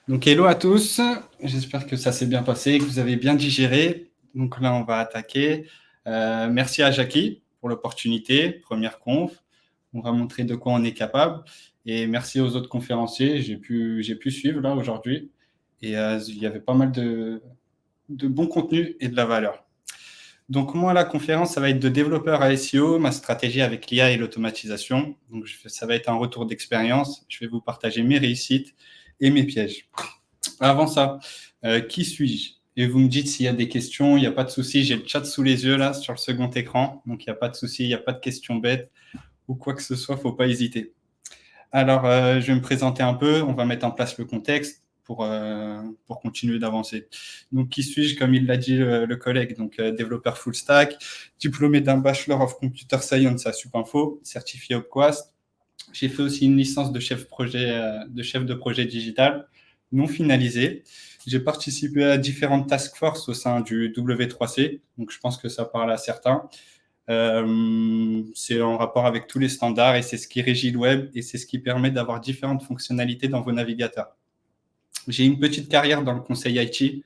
Donc, hello à tous. J'espère que ça s'est bien passé, que vous avez bien digéré. Donc là, on va attaquer. Merci à Jackie pour l'opportunité. Première conf. On va montrer de quoi on est capable. Et merci aux autres conférenciers. J'ai pu suivre là aujourd'hui. Et il y avait pas mal de bon contenu et de la valeur. Donc moi, la conférence, ça va être de développeur à SEO, ma stratégie avec l'IA et l'automatisation. Donc ça va être un retour d'expérience. Je vais vous partager mes réussites et mes pièges. Avant ça, qui suis-je? Et vous me dites s'il y a des questions, il n'y a pas de souci. J'ai le chat sous les yeux là sur le second écran, donc il n'y a pas de souci, il n'y a pas de questions bêtes ou quoi que ce soit, faut pas hésiter. Alors, je vais me présenter un peu, on va mettre en place le contexte pour continuer d'avancer. Donc, qui suis-je? Comme il l'a dit le collègue, donc développeur full stack, diplômé d'un Bachelor of Computer Science à Supinfo, certifié Opquast. J'ai fait aussi une licence de chef de projet digital non finalisée. J'ai participé à différentes task force au sein du W3C, donc je pense que ça parle à certains. C'est en rapport avec tous les standards et c'est ce qui régit le web et c'est ce qui permet d'avoir différentes fonctionnalités dans vos navigateurs. J'ai une petite carrière dans le conseil IT,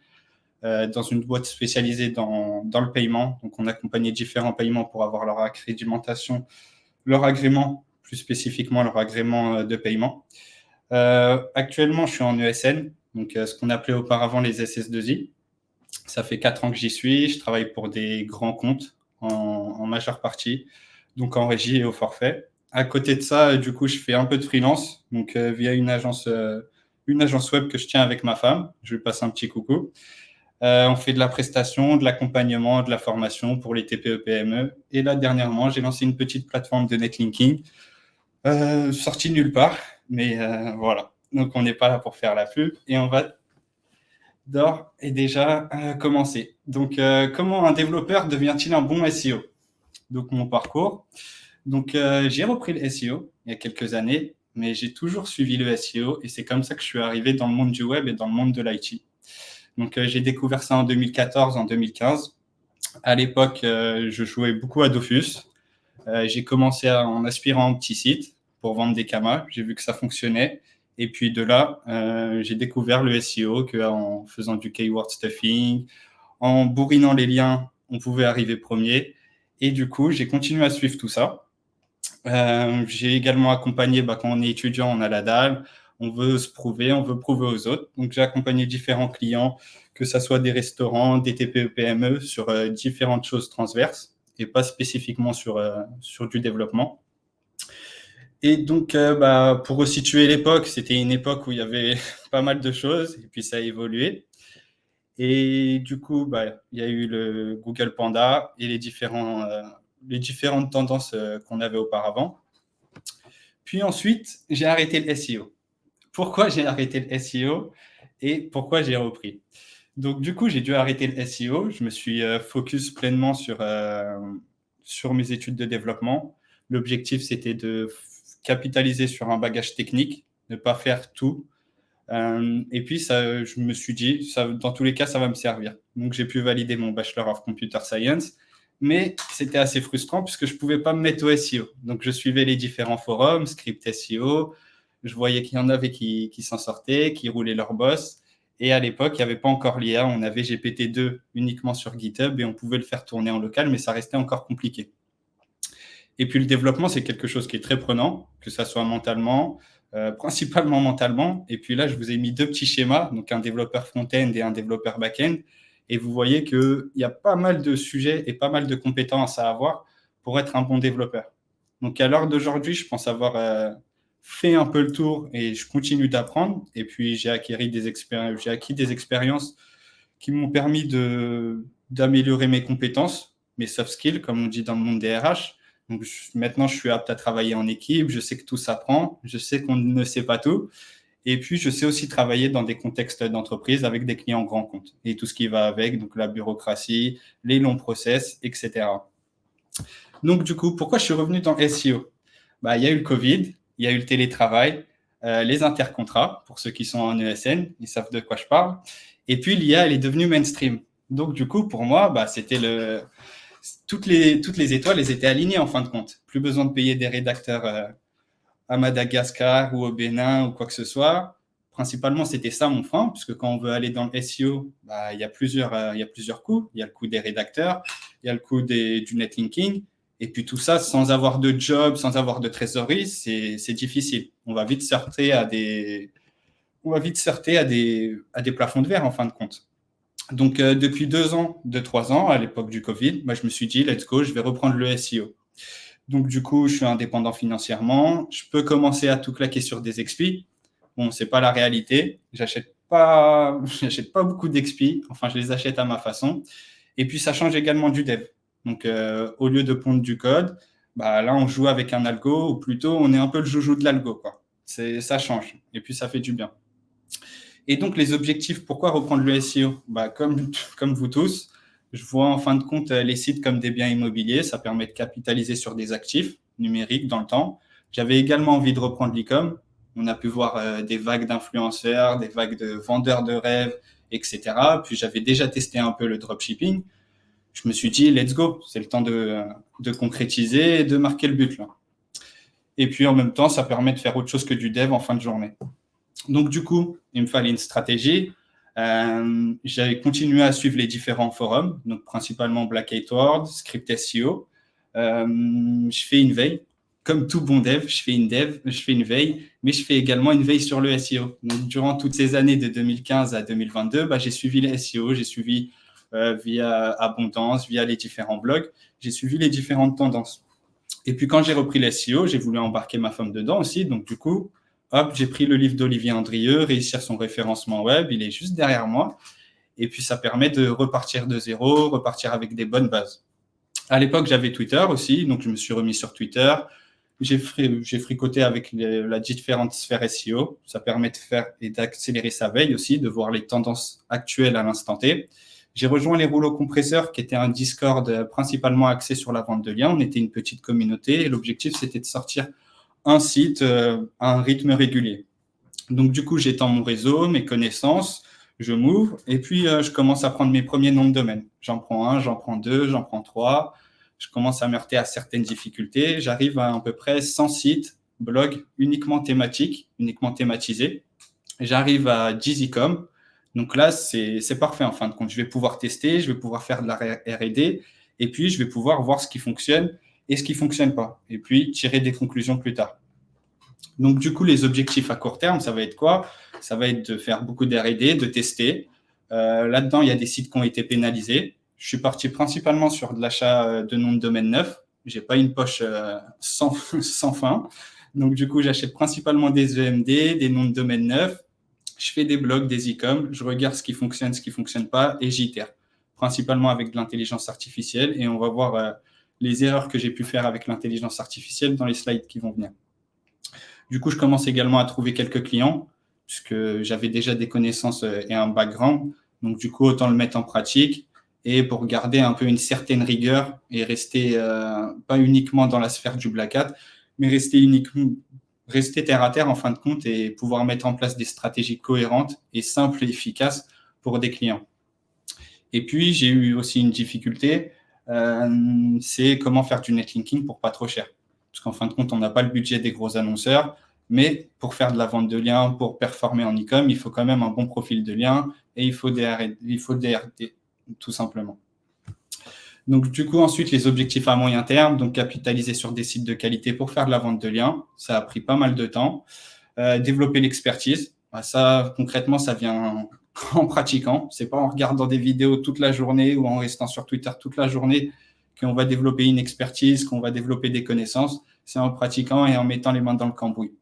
dans une boîte spécialisée dans le paiement. Donc, on accompagnait différents paiements pour avoir leur accréditation, leur agrément, plus spécifiquement leur agrément de paiement. Actuellement, je suis en ESN, donc ce qu'on appelait auparavant les SS2I. Ça fait 4 ans que j'y suis. Je travaille pour des grands comptes en majeure partie, donc en régie et au forfait. À côté de ça, du coup, je fais un peu de freelance, donc via une agence web que je tiens avec ma femme. Je lui passe un petit coucou. On fait de la prestation, de l'accompagnement, de la formation pour les TPE-PME. Et là, dernièrement, j'ai lancé une petite plateforme de netlinking, sortie nulle part, mais voilà. Donc, on n'est pas là pour faire la pub et on va d'or et déjà commencer. Donc, comment un développeur devient-il un bon SEO? Donc, mon parcours. Donc, j'ai repris le SEO il y a quelques années, mais j'ai toujours suivi le SEO et c'est comme ça que je suis arrivé dans le monde du web et dans le monde de l'IT. Donc, j'ai découvert ça en 2014, en 2015. À l'époque, je jouais beaucoup à Dofus. J'ai commencé en aspirant un petit site pour vendre des camas. J'ai vu que ça fonctionnait. Et puis de là, j'ai découvert le SEO qu'en faisant du keyword stuffing, en bourrinant les liens, on pouvait arriver premier. Et du coup, j'ai continué à suivre tout ça. J'ai également accompagné, quand on est étudiant, on a la dalle, on veut se prouver, on veut prouver aux autres. Donc, j'ai accompagné différents clients, que ce soit des restaurants, des TPE, PME, sur différentes choses transverses et pas spécifiquement sur du développement. Et donc, pour resituer l'époque, c'était une époque où il y avait pas mal de choses et puis ça a évolué. Et du coup, il y a eu le Google Panda et les différentes tendances qu'on avait auparavant. Puis ensuite, j'ai arrêté le SEO. Pourquoi j'ai arrêté le SEO et pourquoi j'ai repris? Donc, du coup, j'ai dû arrêter le SEO. Je me suis focus pleinement sur mes études de développement. L'objectif, c'était de capitaliser sur un bagage technique, ne pas faire tout. Et puis, ça, je me suis dit, ça, dans tous les cas, ça va me servir. Donc, j'ai pu valider mon Bachelor of Computer Science, mais c'était assez frustrant puisque je ne pouvais pas me mettre au SEO. Donc, je suivais les différents forums, script SEO. Je voyais qu'il y en avait qui s'en sortaient, qui roulaient leur boss. Et à l'époque, il n'y avait pas encore l'IA. On avait GPT-2 uniquement sur GitHub et on pouvait le faire tourner en local, mais ça restait encore compliqué. Et puis le développement, c'est quelque chose qui est très prenant, que ça soit mentalement, principalement mentalement. Et puis là, je vous ai mis deux petits schémas, donc un développeur front-end et un développeur back-end. Et vous voyez qu'il y a pas mal de sujets et pas mal de compétences à avoir pour être un bon développeur. Donc à l'heure d'aujourd'hui, je pense avoir fait un peu le tour et je continue d'apprendre. Et puis j'ai acquis des expériences qui m'ont permis d'améliorer mes compétences, mes soft skills, comme on dit dans le monde des RH. Donc maintenant, je suis apte à travailler en équipe, je sais que tout s'apprend, je sais qu'on ne sait pas tout. Et puis, je sais aussi travailler dans des contextes d'entreprise avec des clients grands comptes et tout ce qui va avec, donc la bureaucratie, les longs process, etc. Donc, du coup, pourquoi je suis revenu dans SEO? Il y a eu le Covid, il y a eu le télétravail, les intercontrats, pour ceux qui sont en ESN, ils savent de quoi je parle. Et puis, l'IA, elle est devenue mainstream. Donc, du coup, pour moi, c'était toutes les étoiles, elles étaient alignées en fin de compte. Plus besoin de payer des rédacteurs à Madagascar ou au Bénin ou quoi que ce soit. Principalement, c'était ça mon frein, parce que quand on veut aller dans le SEO, il y a plusieurs coûts. Il y a le coût des rédacteurs, il y a le coût du netlinking. Et puis tout ça, sans avoir de job, sans avoir de trésorerie, c'est difficile. On va vite sortir à des plafonds de verre en fin de compte. Donc, depuis 3 ans, à l'époque du Covid, je me suis dit, let's go, je vais reprendre le SEO. Donc, du coup, je suis indépendant financièrement. Je peux commencer à tout claquer sur des expi. Bon, c'est pas la réalité. J'achète pas beaucoup d'expi. Enfin, je les achète à ma façon. Et puis, ça change également du dev. Donc, au lieu de pondre du code, là, on joue avec un algo, ou plutôt, on est un peu le joujou de l'algo, quoi. Ça change. Et puis, ça fait du bien. Et donc, les objectifs, pourquoi reprendre le SEO? Comme vous tous, je vois en fin de compte les sites comme des biens immobiliers. Ça permet de capitaliser sur des actifs numériques dans le temps. J'avais également envie de reprendre l'e-com. On a pu voir des vagues d'influenceurs, des vagues de vendeurs de rêves, etc. Puis, j'avais déjà testé un peu le dropshipping. Je me suis dit, let's go, c'est le temps de concrétiser et de marquer le but, là. Et puis, en même temps, ça permet de faire autre chose que du dev en fin de journée. Donc, du coup, il me fallait une stratégie. J'avais continué à suivre les différents forums, donc principalement Black Hat World, Script SEO. Je fais une veille. Comme tout bon dev, je fais une veille, mais je fais également une veille sur le SEO. Donc, durant toutes ces années de 2015 à 2022, j'ai suivi les SEO, j'ai suivi via Abondance, via les différents blogs, j'ai suivi les différentes tendances. Et puis, quand j'ai repris les SEO, j'ai voulu embarquer ma femme dedans aussi. Donc, du coup, hop, j'ai pris le livre d'Olivier Andrieux, Réussir son référencement web. Il est juste derrière moi. Et puis, ça permet de repartir de zéro, repartir avec des bonnes bases. À l'époque, j'avais Twitter aussi. Donc, je me suis remis sur Twitter. J'ai fricoté avec la différente sphère SEO. Ça permet de faire et d'accélérer sa veille aussi, de voir les tendances actuelles à l'instant T. J'ai rejoint les rouleaux compresseurs, qui était un Discord principalement axé sur la vente de liens. On était une petite communauté et l'objectif, c'était de sortir un site à un rythme régulier. Donc, du coup, j'étends mon réseau, mes connaissances, je m'ouvre et puis je commence à prendre mes premiers noms de domaine. J'en prends un, j'en prends deux, j'en prends trois. Je commence à me heurter à certaines difficultés. J'arrive à peu près 100 sites, blogs uniquement thématiques, uniquement thématisés. J'arrive à 10 e-com. Donc là, c'est parfait en fin de compte. Je vais pouvoir tester, je vais pouvoir faire de la R&D et puis je vais pouvoir voir ce qui fonctionne et ce qui ne fonctionne pas. Et puis tirer des conclusions plus tard. Donc du coup, les objectifs à court terme, ça va être quoi? Ça va être de faire beaucoup de R&D, de tester. Là-dedans, il y a des sites qui ont été pénalisés. Je suis parti principalement sur de l'achat de noms de domaine neufs. Je n'ai pas une poche sans fin. Donc du coup, j'achète principalement des EMD, des noms de domaine neufs. Je fais des blogs, des e-com, je regarde ce qui fonctionne, ce qui ne fonctionne pas et j'itère, principalement avec de l'intelligence artificielle. Et on va voir les erreurs que j'ai pu faire avec l'intelligence artificielle dans les slides qui vont venir. Du coup, je commence également à trouver quelques clients, puisque j'avais déjà des connaissances et un background. Donc, du coup, autant le mettre en pratique et pour garder un peu une certaine rigueur et rester pas uniquement dans la sphère du Black Hat, mais rester terre à terre en fin de compte et pouvoir mettre en place des stratégies cohérentes et simples et efficaces pour des clients. Et puis, j'ai eu aussi une difficulté, c'est comment faire du netlinking pour pas trop cher. Parce qu'en fin de compte, on n'a pas le budget des gros annonceurs, mais pour faire de la vente de liens, pour performer en e-com, il faut quand même un bon profil de lien et il faut des RD, tout simplement. Donc, du coup, ensuite, les objectifs à moyen terme, donc capitaliser sur des sites de qualité pour faire de la vente de liens. Ça a pris pas mal de temps. Développer l'expertise. Ça, concrètement, ça vient en pratiquant. C'est pas en regardant des vidéos toute la journée ou en restant sur Twitter toute la journée qu'on va développer une expertise, qu'on va développer des connaissances. C'est en pratiquant et en mettant les mains dans le cambouis.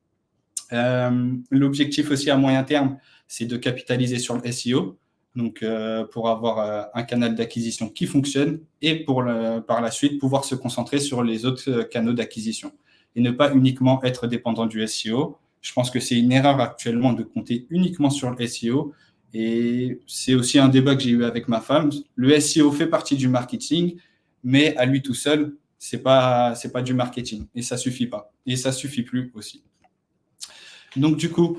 L'objectif aussi à moyen terme, c'est de capitaliser sur le SEO. Donc, pour avoir un canal d'acquisition qui fonctionne et par la suite pouvoir se concentrer sur les autres canaux d'acquisition et ne pas uniquement être dépendant du SEO. Je pense que c'est une erreur actuellement de compter uniquement sur le SEO et c'est aussi un débat que j'ai eu avec ma femme. Le SEO fait partie du marketing, mais à lui tout seul, c'est pas du marketing et ça suffit pas et ça suffit plus aussi. Donc, du coup,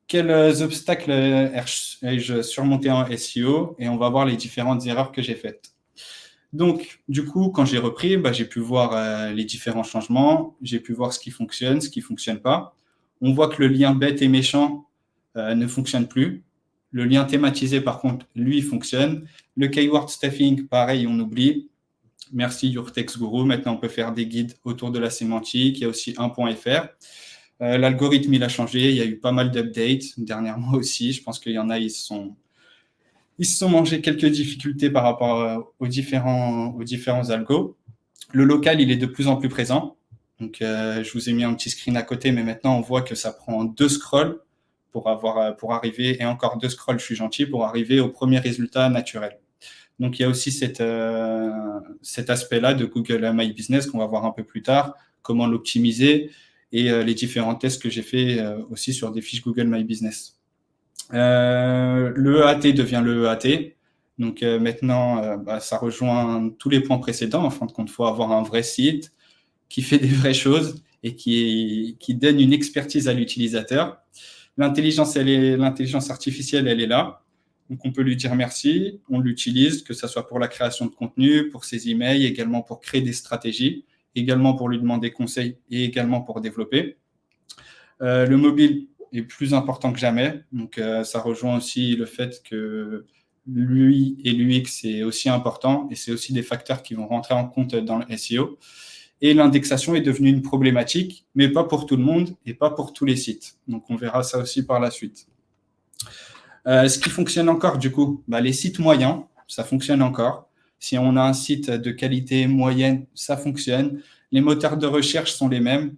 quels obstacles ai-je surmonté en SEO et on va voir les différentes erreurs que j'ai faites. Donc, du coup, quand j'ai repris, j'ai pu voir les différents changements, j'ai pu voir ce qui fonctionne pas. On voit que le lien bête et méchant, ne fonctionne plus. Le lien thématisé, par contre, lui, fonctionne. Le keyword stuffing, pareil, on oublie. Merci Your Text Guru. Maintenant, on peut faire des guides autour de la sémantique. Il y a aussi un.fr. L'algorithme, il a changé. Il y a eu pas mal d'updates dernièrement aussi. Je pense qu'il y en a, ils se sont mangés quelques difficultés par rapport aux différents algos. Le local, il est de plus en plus présent. Donc, je vous ai mis un petit screen à côté, mais maintenant, on voit que ça prend 2 scrolls pour arriver, et encore 2 scrolls, je suis gentil, pour arriver au premier résultat naturel. Donc, il y a aussi cet aspect-là de Google My Business qu'on va voir un peu plus tard, comment l'optimiser, et les différents tests que j'ai fait aussi sur des fiches Google My Business. Le EAT devient le EAT. Donc maintenant, ça rejoint tous les points précédents. En fin de compte, il faut avoir un vrai site qui fait des vraies choses et qui donne une expertise à l'utilisateur. L'intelligence artificielle, elle est là. Donc on peut lui dire merci, on l'utilise, que ce soit pour la création de contenu, pour ses emails, également pour créer des stratégies, également pour lui demander conseil et également pour développer. Le mobile est plus important que jamais. Donc, ça rejoint aussi le fait que l'UI et l'UX est aussi important et c'est aussi des facteurs qui vont rentrer en compte dans le SEO. Et l'indexation est devenue une problématique, mais pas pour tout le monde et pas pour tous les sites. Donc, on verra ça aussi par la suite. Ce qui fonctionne encore, du coup, les sites moyens, ça fonctionne encore. Si on a un site de qualité moyenne, ça fonctionne. Les moteurs de recherche sont les mêmes.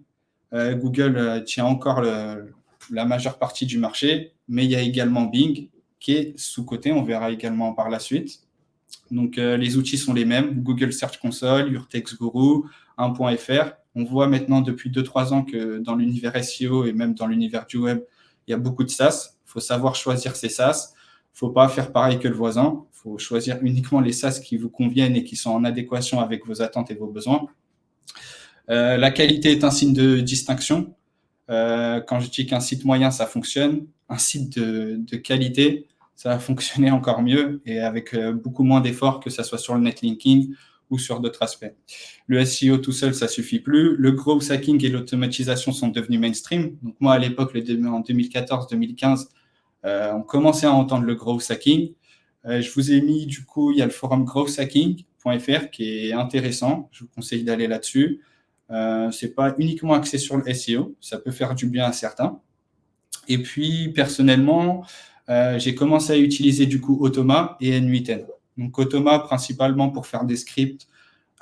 Google tient encore la majeure partie du marché, mais il y a également Bing qui est sous-coté, on verra également par la suite. Donc, les outils sont les mêmes, Google Search Console, Your Text Guru, un.fr. On voit maintenant depuis 2-3 ans que dans l'univers SEO et même dans l'univers du web, il y a beaucoup de SaaS. Il faut savoir choisir ces SaaS. Il ne faut pas faire pareil que le voisin. Il faut choisir uniquement les SaaS qui vous conviennent et qui sont en adéquation avec vos attentes et vos besoins. La qualité est un signe de distinction. Quand je dis qu'un site moyen, ça fonctionne, un site de qualité, ça va fonctionner encore mieux et avec beaucoup moins d'efforts, que ce soit sur le netlinking ou sur d'autres aspects. Le SEO tout seul, ça suffit plus. Le growth hacking et l'automatisation sont devenus mainstream. Donc moi, à l'époque, en 2014-2015, on commençait à entendre le growth hacking. Je vous ai mis, du coup, il y a le forum growthhacking.fr qui est intéressant. Je vous conseille d'aller là-dessus. C'est pas uniquement axé sur le SEO, ça peut faire du bien à certains. Et puis, personnellement, j'ai commencé à utiliser du coup Automa et N8N. Donc, Automa principalement pour faire des scripts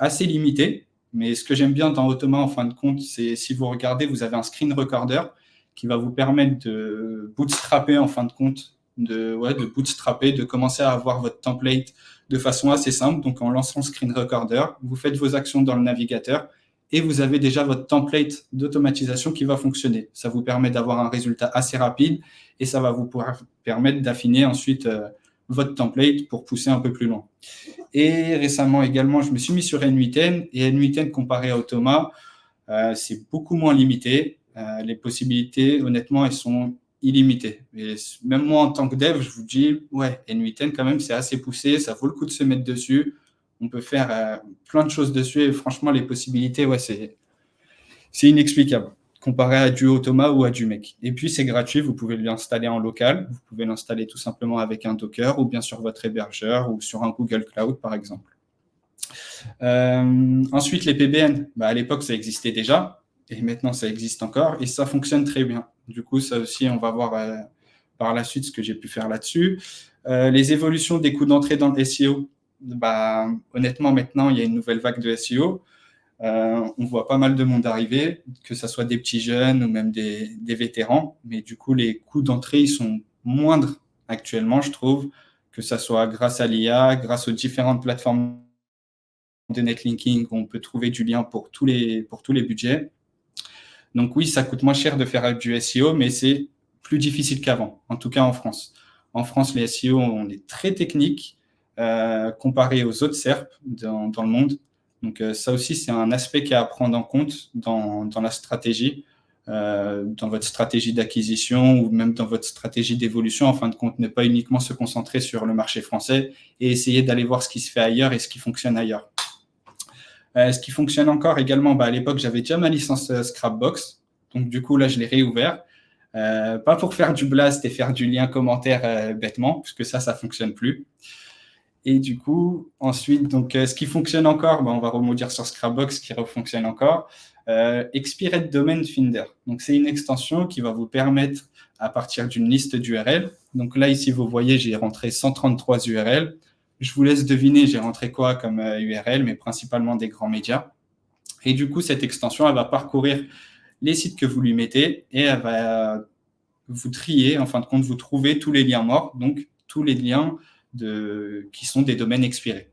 assez limités. Mais ce que j'aime bien dans Automa, en fin de compte, c'est si vous regardez, vous avez un screen recorder qui va vous permettre de bootstrapper, en fin de compte, de bootstrapper, de commencer à avoir votre template de façon assez simple. Donc, en lançant le screen recorder, vous faites vos actions dans le navigateur et vous avez déjà votre template d'automatisation qui va fonctionner. Ça vous permet d'avoir un résultat assez rapide et ça va vous permettre d'affiner ensuite votre template pour pousser un peu plus loin. Et récemment également, je me suis mis sur N8N et N8N comparé à Automa, c'est beaucoup moins limité. Les possibilités, honnêtement, elles sont illimitées. Et même moi, en tant que dev, je vous dis, ouais, N8N quand même, c'est assez poussé, ça vaut le coup de se mettre dessus. On peut faire plein de choses dessus et franchement, les possibilités, ouais, c'est inexplicable comparé à du Automa ou à du Make. Et puis, c'est gratuit, vous pouvez l'installer en local, vous pouvez l'installer tout simplement avec un Docker ou bien sur votre hébergeur ou sur un Google Cloud, par exemple. Ensuite, les PBN, à l'époque, ça existait déjà et maintenant, ça existe encore et ça fonctionne très bien. Du coup, ça aussi, on va voir par la suite ce que j'ai pu faire là-dessus. Les évolutions des coûts d'entrée dans le SEO, honnêtement, maintenant, il y a une nouvelle vague de SEO. On voit pas mal de monde arriver, que ce soit des petits jeunes ou même des vétérans. Mais du coup, les coûts d'entrée, ils sont moindres actuellement, je trouve, que ce soit grâce à l'IA, grâce aux différentes plateformes de netlinking où on peut trouver du lien pour tous les budgets. Donc oui, ça coûte moins cher de faire du SEO, mais c'est plus difficile qu'avant, en tout cas en France. En France, les SEO, on est très technique comparé aux autres SERP dans le monde. Donc ça aussi, c'est un aspect qui est à prendre en compte dans la stratégie, dans votre stratégie d'acquisition ou même dans votre stratégie d'évolution. En fin de compte, ne pas uniquement se concentrer sur le marché français et essayer d'aller voir ce qui se fait ailleurs et ce qui fonctionne ailleurs. Ce qui fonctionne encore également, à l'époque, j'avais déjà ma licence Scrapbox. Donc, du coup, là, je l'ai réouvert. Pas pour faire du blast et faire du lien commentaire bêtement, puisque ça ne fonctionne plus. Et du coup, ensuite, donc, ce qui fonctionne encore, on va remonter sur Scrapbox, qui fonctionne encore. Expired Domain Finder. Donc, c'est une extension qui va vous permettre, à partir d'une liste d'URL. Donc là, ici, vous voyez, j'ai rentré 133 URL. Je vous laisse deviner, j'ai rentré quoi comme URL, mais principalement des grands médias. Et du coup, cette extension, elle va parcourir les sites que vous lui mettez et elle va vous trier, en fin de compte, vous trouvez tous les liens morts, donc tous les liens qui sont des domaines expirés.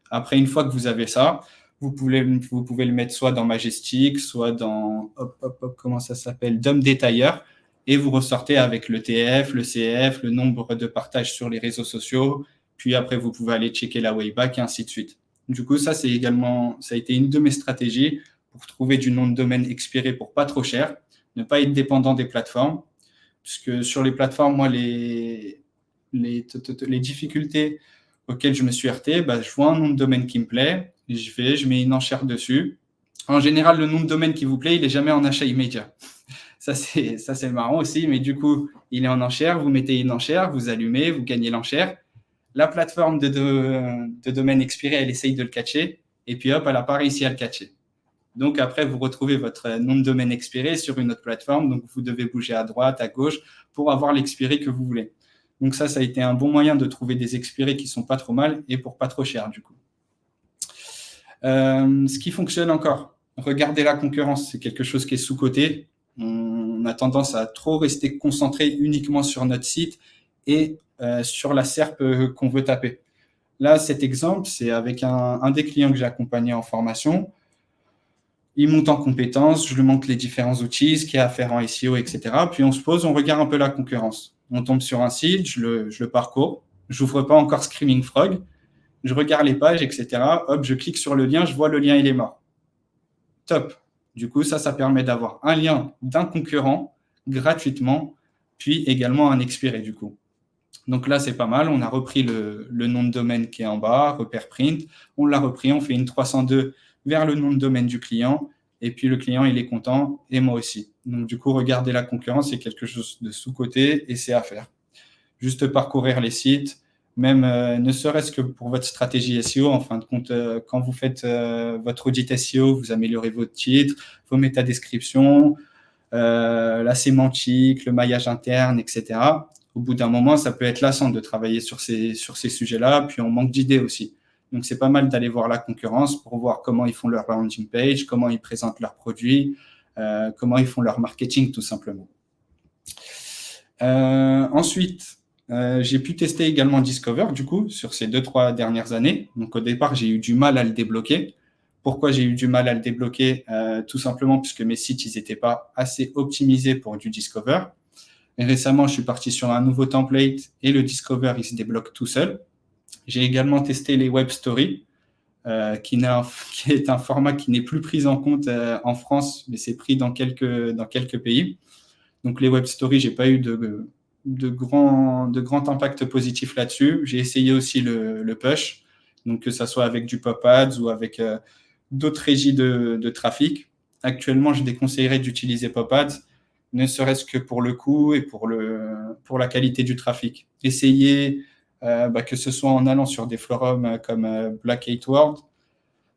Après, une fois que vous avez ça, vous pouvez le mettre soit dans Majestic, soit dans, comment ça s'appelle, DOM Detailler, et vous ressortez avec le TF, le CF, le nombre de partages sur les réseaux sociaux, puis après, vous pouvez aller checker la Wayback et ainsi de suite. Du coup, ça a été une de mes stratégies pour trouver du nom de domaine expiré pour pas trop cher, ne pas être dépendant des plateformes, puisque sur les plateformes, moi, les difficultés auxquelles je me suis heurté, je vois un nom de domaine qui me plaît, je mets une enchère dessus. En général, le nom de domaine qui vous plaît, il n'est jamais en achat immédiat. Ça, c'est marrant aussi, mais du coup, il est en enchère, vous mettez une enchère, vous allumez, vous gagnez l'enchère. La plateforme de domaine expiré, elle essaye de le catcher, et puis hop, elle n'a pas réussi à le catcher. Donc après, vous retrouvez votre nom de domaine expiré sur une autre plateforme, donc vous devez bouger à droite, à gauche, pour avoir l'expiré que vous voulez. Donc ça a été un bon moyen de trouver des expirés qui sont pas trop mal et pour pas trop cher du coup. Ce qui fonctionne encore, regardez la concurrence, c'est quelque chose qui est sous-coté. On a tendance à trop rester concentré uniquement sur notre site et sur la SERP qu'on veut taper. Là, cet exemple, c'est avec un des clients que j'ai accompagné en formation. Il monte en compétences, je lui montre les différents outils, ce qu'il y a à faire en SEO, etc. Puis on se pose, on regarde un peu la concurrence. On tombe sur un site, je le parcours, j'ouvre pas encore Screaming Frog, je regarde les pages, etc. Hop, je clique sur le lien, je vois le lien, il est mort. Top. Du coup, ça permet d'avoir un lien d'un concurrent gratuitement, puis également un expiré du coup. Donc là, c'est pas mal. On a repris le nom de domaine qui est en bas, repère print. On l'a repris, on fait une 302 vers le nom de domaine du client. Et puis le client, il est content et moi aussi. Donc du coup, regarder la concurrence, c'est quelque chose de sous-côté et c'est à faire. Juste parcourir les sites, même ne serait-ce que pour votre stratégie SEO. En fin de compte, quand vous faites votre audit SEO, vous améliorez votre titre, vos métadescriptions, la sémantique, le maillage interne, etc. Au bout d'un moment, ça peut être lassant de travailler sur ces sujets-là, puis on manque d'idées aussi. Donc, c'est pas mal d'aller voir la concurrence pour voir comment ils font leur landing page, comment ils présentent leurs produits, comment ils font leur marketing, tout simplement. Ensuite, j'ai pu tester également Discover, du coup, sur ces 2-3 dernières années. Donc, au départ, j'ai eu du mal à le débloquer. Pourquoi j'ai eu du mal à le débloquer? Tout simplement puisque mes sites, ils n'étaient pas assez optimisés pour du Discover. Et récemment, je suis parti sur un nouveau template et le Discover, il se débloque tout seul. J'ai également testé les Web Stories, qui est un format qui n'est plus pris en compte en France, mais c'est pris dans quelques pays. Donc, les Web Stories, je n'ai pas eu de grand impact positif là-dessus. J'ai essayé aussi le push, donc que ça soit avec du pop ads ou avec d'autres régies de trafic. Actuellement, je déconseillerais d'utiliser pop ads, ne serait-ce que pour le coût et pour la qualité du trafic. Essayez, que ce soit en allant sur des forums comme Black Hat World,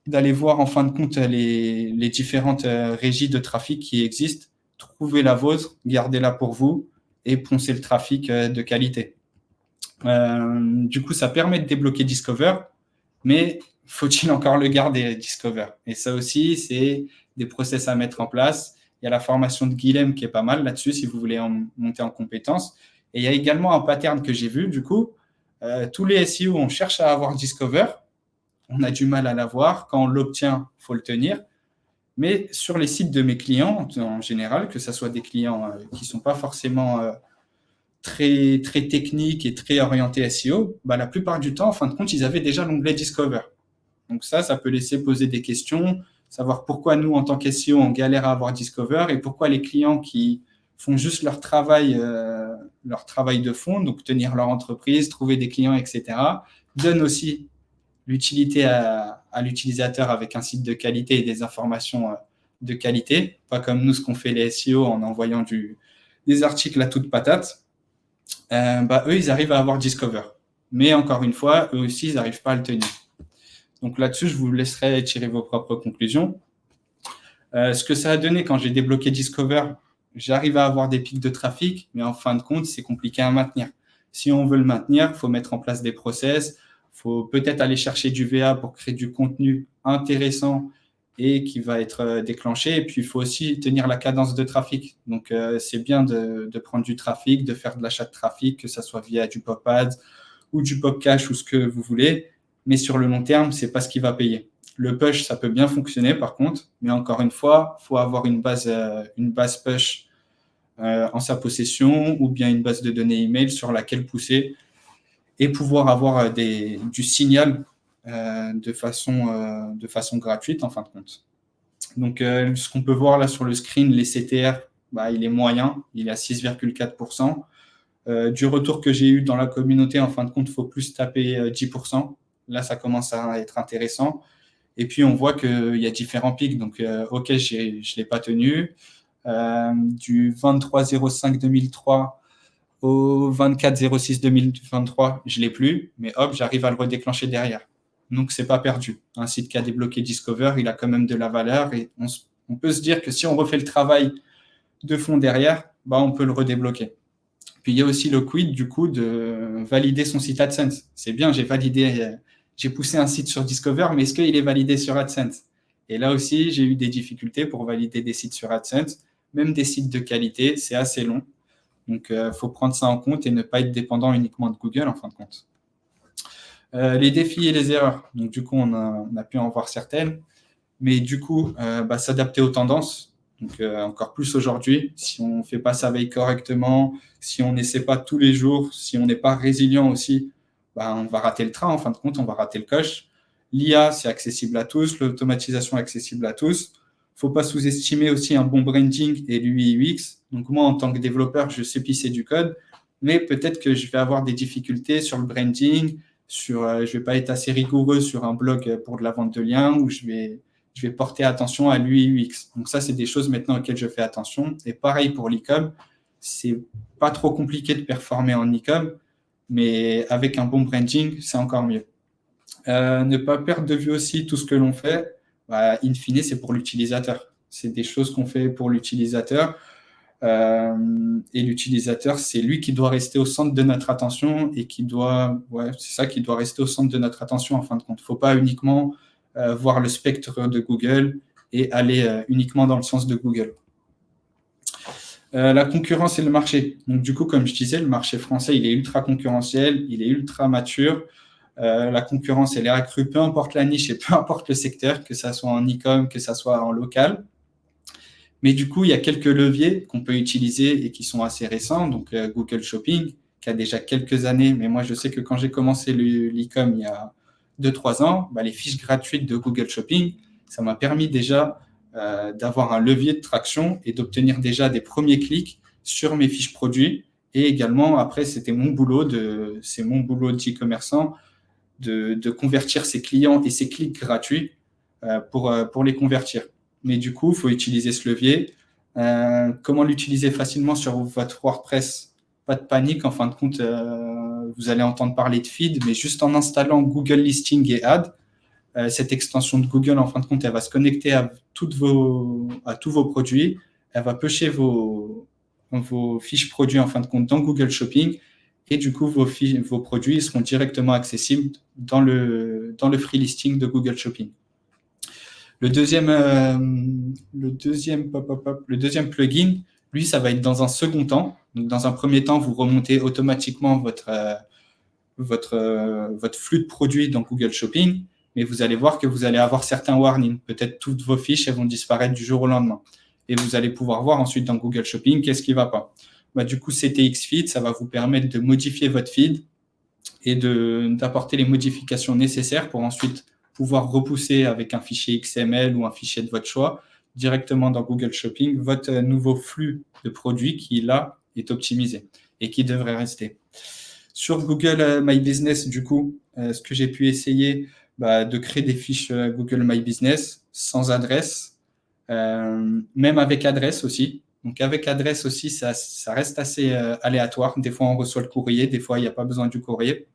d'aller voir en fin de compte les différentes régies de trafic qui existent, trouvez la vôtre, gardez-la pour vous et poncez le trafic de qualité. Du coup, ça permet de débloquer Discover, mais faut-il encore le garder, Discover? Et ça aussi, c'est des process à mettre en place. Il y a la formation de Guilhem qui est pas mal là-dessus, si vous voulez monter en compétences. Et il y a également un pattern que j'ai vu, du coup, tous les SEO, on cherche à avoir Discover, on a du mal à l'avoir. Quand on l'obtient, il faut le tenir. Mais sur les sites de mes clients, en général, que ce soit des clients qui ne sont pas forcément très, très techniques et très orientés SEO, la plupart du temps, en fin de compte, ils avaient déjà l'onglet Discover. Donc ça peut laisser poser des questions, savoir pourquoi nous, en tant qu'SEO, on galère à avoir Discover et pourquoi les clients qui font juste leur travail de fond, donc tenir leur entreprise, trouver des clients, etc., donnent aussi l'utilité à l'utilisateur avec un site de qualité et des informations de qualité, pas comme nous, ce qu'on fait les SEO en envoyant des articles à toute patate, eux, ils arrivent à avoir Discover. Mais encore une fois, eux aussi, ils n'arrivent pas à le tenir. Donc là-dessus, je vous laisserai tirer vos propres conclusions. Ce que ça a donné quand j'ai débloqué Discover, j'arrive à avoir des pics de trafic, mais en fin de compte, c'est compliqué à maintenir. Si on veut le maintenir, il faut mettre en place des process, il faut peut-être aller chercher du VA pour créer du contenu intéressant et qui va être déclenché. Et puis, il faut aussi tenir la cadence de trafic. Donc, c'est bien de prendre du trafic, de faire de l'achat de trafic, que ça soit via du Pop Ads ou du Pop Cash ou ce que vous voulez. Mais sur le long terme, c'est pas ce qui va payer. Le push, ça peut bien fonctionner par contre, mais encore une fois, il faut avoir une base push en sa possession ou bien une base de données email sur laquelle pousser et pouvoir avoir du signal de façon gratuite en fin de compte. Donc, ce qu'on peut voir là sur le screen, les CTR, il est moyen, il est à 6,4%. Du retour que j'ai eu dans la communauté, en fin de compte, il faut plus taper 10%. Là, ça commence à être intéressant. Et puis, on voit qu'il y a différents pics. Donc, OK, je ne l'ai pas tenu. Du 23-05-2003 au 24-06-2023, je ne l'ai plus. Mais hop, j'arrive à le redéclencher derrière. Donc, ce n'est pas perdu. Un site qui a débloqué Discover, il a quand même de la valeur. Et on peut se dire que si on refait le travail de fond derrière, on peut le redébloquer. Puis, il y a aussi le quid, du coup, de valider son site AdSense. C'est bien, j'ai poussé un site sur Discover, mais est-ce qu'il est validé sur AdSense? Et là aussi, j'ai eu des difficultés pour valider des sites sur AdSense, même des sites de qualité, c'est assez long. Donc, il faut prendre ça en compte et ne pas être dépendant uniquement de Google, en fin de compte. Les défis et les erreurs. Donc, du coup, on a pu en voir certaines. Mais du coup, s'adapter aux tendances. Donc, encore plus aujourd'hui, si on ne fait pas sa veille correctement, si on n'essaie pas tous les jours, si on n'est pas résilient aussi, on va rater le train, en fin de compte, on va rater le coche. L'IA, c'est accessible à tous, l'automatisation est accessible à tous. Il ne faut pas sous-estimer aussi un bon branding et l'UI UX. Donc, moi, en tant que développeur, je sais pisser du code, mais peut-être que je vais avoir des difficultés sur le branding, je ne vais pas être assez rigoureux sur un blog pour de la vente de liens, où je vais porter attention à l'UI UX. Donc ça, c'est des choses maintenant auxquelles je fais attention. Et pareil pour l'e-com, c'est pas trop compliqué de performer en e-com, mais avec un bon branding, c'est encore mieux. Ne pas perdre de vue aussi tout ce que l'on fait, in fine, c'est pour l'utilisateur. C'est des choses qu'on fait pour l'utilisateur. Et l'utilisateur, c'est lui qui doit rester au centre de notre attention et qui doit rester au centre de notre attention en fin de compte. Il ne faut pas uniquement voir le spectre de Google et aller uniquement dans le sens de Google. La concurrence et le marché. Donc, du coup, comme je disais, le marché français, il est ultra concurrentiel, il est ultra mature. La concurrence, elle est accrue, peu importe la niche et peu importe le secteur, que ça soit en e-com, que ça soit en local. Mais du coup, il y a quelques leviers qu'on peut utiliser et qui sont assez récents. Donc, Google Shopping, qui a déjà quelques années, mais moi, je sais que quand j'ai commencé l'e-com il y a 2-3 ans, les fiches gratuites de Google Shopping, ça m'a permis déjà d'avoir un levier de traction et d'obtenir déjà des premiers clics sur mes fiches produits. Et également, après, c'est mon boulot d'e-commerçant de convertir ses clients et ses clics gratuits pour les convertir. Mais du coup, il faut utiliser ce levier. Comment l'utiliser facilement sur votre WordPress? Pas de panique, en fin de compte, vous allez entendre parler de feed, mais juste en installant Google Listing et Ads, cette extension de Google, en fin de compte, elle va se connecter à tous vos produits, elle va pêcher vos fiches produits, en fin de compte, dans Google Shopping, et du coup, vos produits seront directement accessibles dans le free listing de Google Shopping. Le deuxième plugin, lui, ça va être dans un second temps. Donc, dans un premier temps, vous remontez automatiquement votre flux de produits dans Google Shopping, mais vous allez voir que vous allez avoir certains warnings. Peut-être toutes vos fiches, elles vont disparaître du jour au lendemain. Et vous allez pouvoir voir ensuite dans Google Shopping qu'est-ce qui ne va pas. Du coup, CTX Feed, ça va vous permettre de modifier votre feed et d'apporter les modifications nécessaires pour ensuite pouvoir repousser avec un fichier XML ou un fichier de votre choix directement dans Google Shopping votre nouveau flux de produits qui, là, est optimisé et qui devrait rester. Sur Google My Business, du coup, ce que j'ai pu essayer, de créer des fiches Google My Business sans adresse, même avec adresse aussi. Donc, avec adresse aussi, ça reste assez aléatoire. Des fois, on reçoit le courrier, des fois, il n'y a pas besoin du courrier.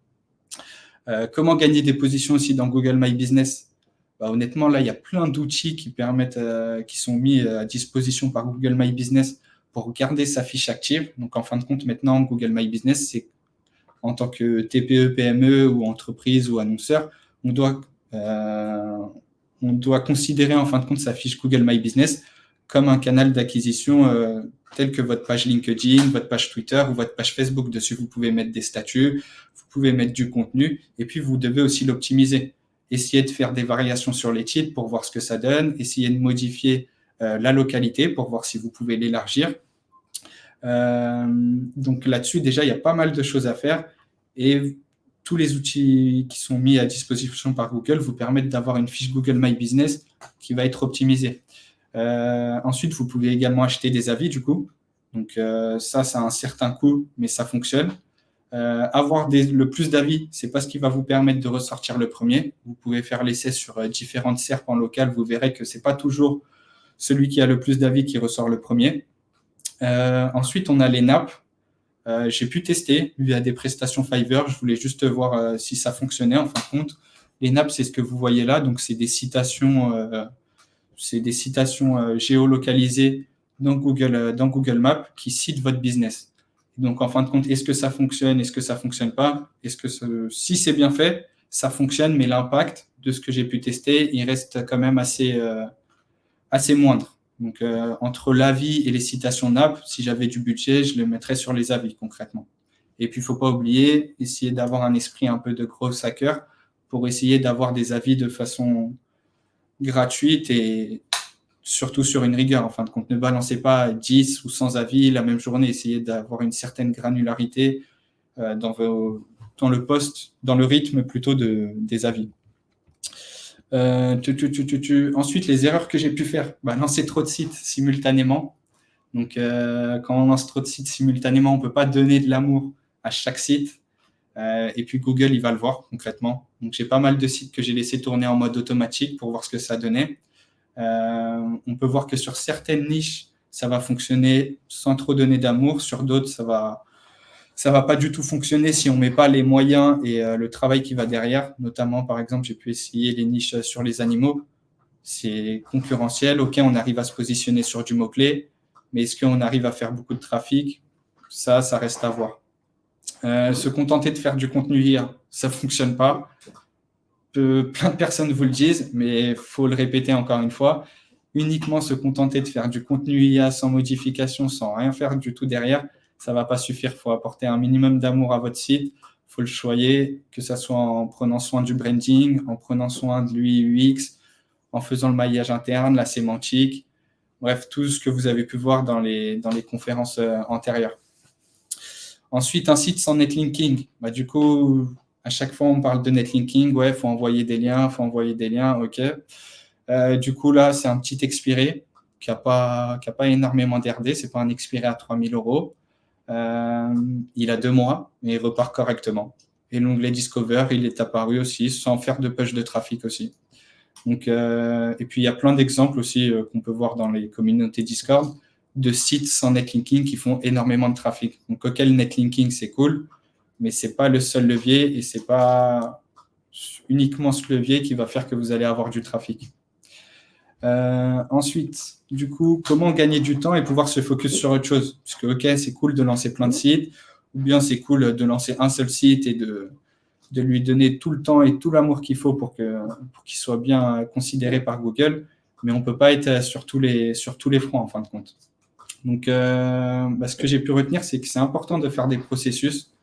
Comment gagner des positions aussi dans Google My Business? Honnêtement, là, il y a plein d'outils qui sont mis à disposition par Google My Business pour garder sa fiche active. Donc, en fin de compte, maintenant, Google My Business, c'est en tant que TPE, PME ou entreprise ou annonceur, on doit considérer en fin de compte sa fiche Google My Business comme un canal d'acquisition tel que votre page LinkedIn, votre page Twitter ou votre page Facebook. Dessus, vous pouvez mettre des statuts, vous pouvez mettre du contenu et puis vous devez aussi l'optimiser. Essayez de faire des variations sur les titres pour voir ce que ça donne, essayez de modifier la localité pour voir si vous pouvez l'élargir. Donc là-dessus, déjà, il y a pas mal de choses à faire et tous les outils qui sont mis à disposition par Google vous permettent d'avoir une fiche Google My Business qui va être optimisée. Ensuite, vous pouvez également acheter des avis du coup. Donc ça a un certain coût, mais ça fonctionne. Avoir le plus d'avis, c'est pas ce qui va vous permettre de ressortir le premier. Vous pouvez faire l'essai sur différentes SERPs en local. Vous verrez que c'est pas toujours celui qui a le plus d'avis qui ressort le premier. Ensuite, on a les nappes. J'ai pu tester via des prestations Fiverr. Je voulais juste voir si ça fonctionnait en fin de compte. Les nappes, c'est ce que vous voyez là. Donc, c'est des citations géolocalisées dans Google Maps qui citent votre business. Donc, en fin de compte, est-ce que ça fonctionne? Est-ce que ça fonctionne pas? Si c'est bien fait, ça fonctionne, mais l'impact de ce que j'ai pu tester, il reste quand même assez moindre. Donc, entre l'avis et les citations NAP, si j'avais du budget, je le mettrais sur les avis concrètement. Et puis, il ne faut pas oublier, essayer d'avoir un esprit un peu de gros hacker pour essayer d'avoir des avis de façon gratuite et surtout sur une rigueur. En fin de compte, ne balancez pas 10 ou 100 avis la même journée. Essayez d'avoir une certaine granularité dans le post, dans le rythme plutôt des avis. Ensuite, les erreurs que j'ai pu faire, lancer trop de sites simultanément. Donc, quand on lance trop de sites simultanément, on ne peut pas donner de l'amour à chaque site. Et puis, Google, il va le voir concrètement. Donc, j'ai pas mal de sites que j'ai laissé tourner en mode automatique pour voir ce que ça donnait. On peut voir que sur certaines niches, ça va fonctionner sans trop donner d'amour. Sur d'autres, ça va pas du tout fonctionner si on met pas les moyens et le travail qui va derrière. Notamment, par exemple, j'ai pu essayer les niches sur les animaux. C'est concurrentiel. OK, on arrive à se positionner sur du mot-clé, mais est-ce qu'on arrive à faire beaucoup de trafic? Ça reste à voir. Se contenter de faire du contenu IA, ça fonctionne pas. Plein de personnes vous le disent, mais il faut le répéter encore une fois. Uniquement se contenter de faire du contenu IA sans modification, sans rien faire du tout derrière, ça ne va pas suffire. Il faut apporter un minimum d'amour à votre site. Il faut le choyer, que ce soit en prenant soin du branding, en prenant soin de l'UI UX, en faisant le maillage interne, la sémantique. Bref, tout ce que vous avez pu voir dans les conférences antérieures. Ensuite, un site sans netlinking. Du coup, à chaque fois, on parle de netlinking. Ouais, il faut envoyer des liens, OK. Du coup, là, c'est un petit expiré qui n'a pas énormément d'RD. Ce n'est pas un expiré à 3 000 €. Il a 2 mois, mais il repart correctement. Et l'onglet Discover, il est apparu aussi, sans faire de push de trafic aussi. Donc, et puis, il y a plein d'exemples aussi qu'on peut voir dans les communautés Discord de sites sans netlinking qui font énormément de trafic. Donc, OK, le netlinking, c'est cool, mais ce n'est pas le seul levier et ce n'est pas uniquement ce levier qui va faire que vous allez avoir du trafic. Ensuite, du coup, comment gagner du temps et pouvoir se focus sur autre chose? Parce que, OK, c'est cool de lancer plein de sites, ou bien c'est cool de lancer un seul site et de lui donner tout le temps et tout l'amour qu'il faut pour qu'il soit bien considéré par Google, mais on ne peut pas être sur tous les fronts, en fin de compte. Donc, ce que j'ai pu retenir, c'est que c'est important de faire des processus.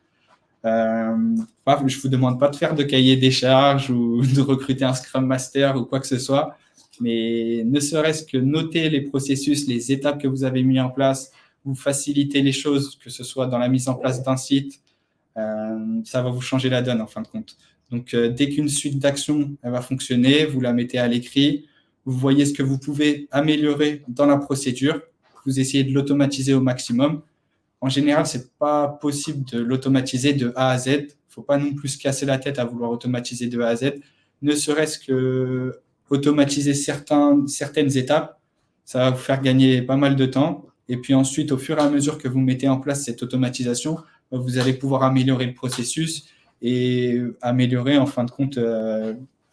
Je ne vous demande pas de faire de cahier des charges ou de recruter un Scrum Master ou quoi que ce soit, mais ne serait-ce que noter les processus, les étapes que vous avez mis en place, vous faciliter les choses, que ce soit dans la mise en place d'un site, ça va vous changer la donne en fin de compte. Donc, dès qu'une suite d'actions va fonctionner, vous la mettez à l'écrit, vous voyez ce que vous pouvez améliorer dans la procédure, vous essayez de l'automatiser au maximum. En général, ce n'est pas possible de l'automatiser de A à Z. Il ne faut pas non plus se casser la tête à vouloir automatiser de A à Z. Ne serait-ce que automatiser certaines étapes, ça va vous faire gagner pas mal de temps Et puis ensuite, au fur et à mesure que vous mettez en place cette automatisation, vous allez pouvoir améliorer le processus et améliorer, en fin de compte,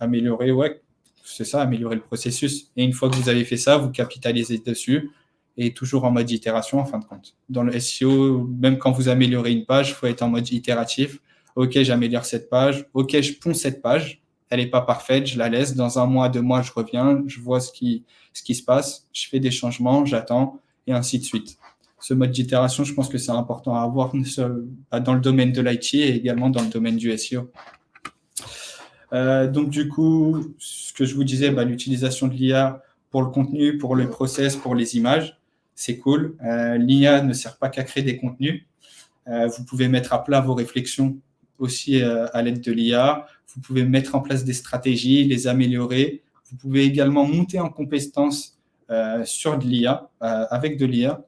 améliorer le processus. Et une fois que vous avez fait ça, vous capitalisez dessus et toujours en mode itération, en fin de compte. Dans le SEO, même quand vous améliorez une page, il faut être en mode itératif. OK, j'améliore cette page. OK, je ponds cette page. Elle n'est pas parfaite, je la laisse. Dans 1 mois, 2 mois, je reviens, je vois ce qui se passe, je fais des changements, j'attends, et ainsi de suite. Ce mode d'itération, je pense que c'est important à avoir dans le domaine de l'IT et également dans le domaine du SEO. Donc, du coup, ce que je vous disais, l'utilisation de l'IA pour le contenu, pour le process, pour les images, c'est cool. L'IA ne sert pas qu'à créer des contenus. Vous pouvez mettre à plat vos réflexions aussi à l'aide de l'IA. Vous pouvez mettre en place des stratégies, les améliorer. Vous pouvez également monter en compétences sur de l'IA, avec de l'IA.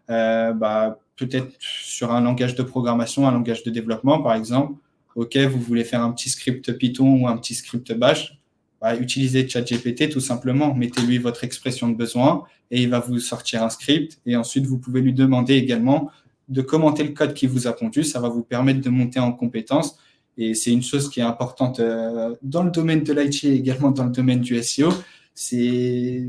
Peut-être sur un langage de programmation, un langage de développement, par exemple. OK, vous voulez faire un petit script Python ou un petit script Bash, utilisez ChatGPT tout simplement. Mettez-lui votre expression de besoin et il va vous sortir un script. Et ensuite, vous pouvez lui demander également de commenter le code qui vous a pondu. Ça va vous permettre de monter en compétences. Et c'est une chose qui est importante dans le domaine de l'IT et également dans le domaine du SEO. C'est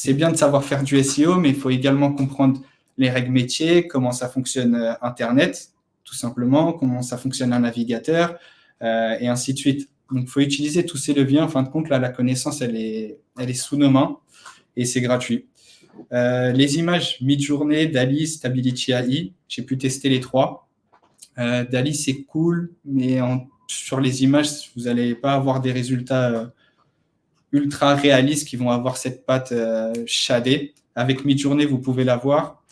bien de savoir faire du SEO, mais il faut également comprendre les règles métiers, comment ça fonctionne Internet, tout simplement, comment ça fonctionne un navigateur, et ainsi de suite. Donc, il faut utiliser tous ces leviers. En fin de compte, là, la connaissance, elle est sous nos mains et c'est gratuit. Les images Midjourney, DALL-E, Stability AI, j'ai pu tester les 3. DALL-E, c'est cool, mais sur les images, vous n'allez pas avoir des résultats ultra réalistes qui vont avoir cette patte shadée. Avec Midjourney, vous pouvez l'avoir.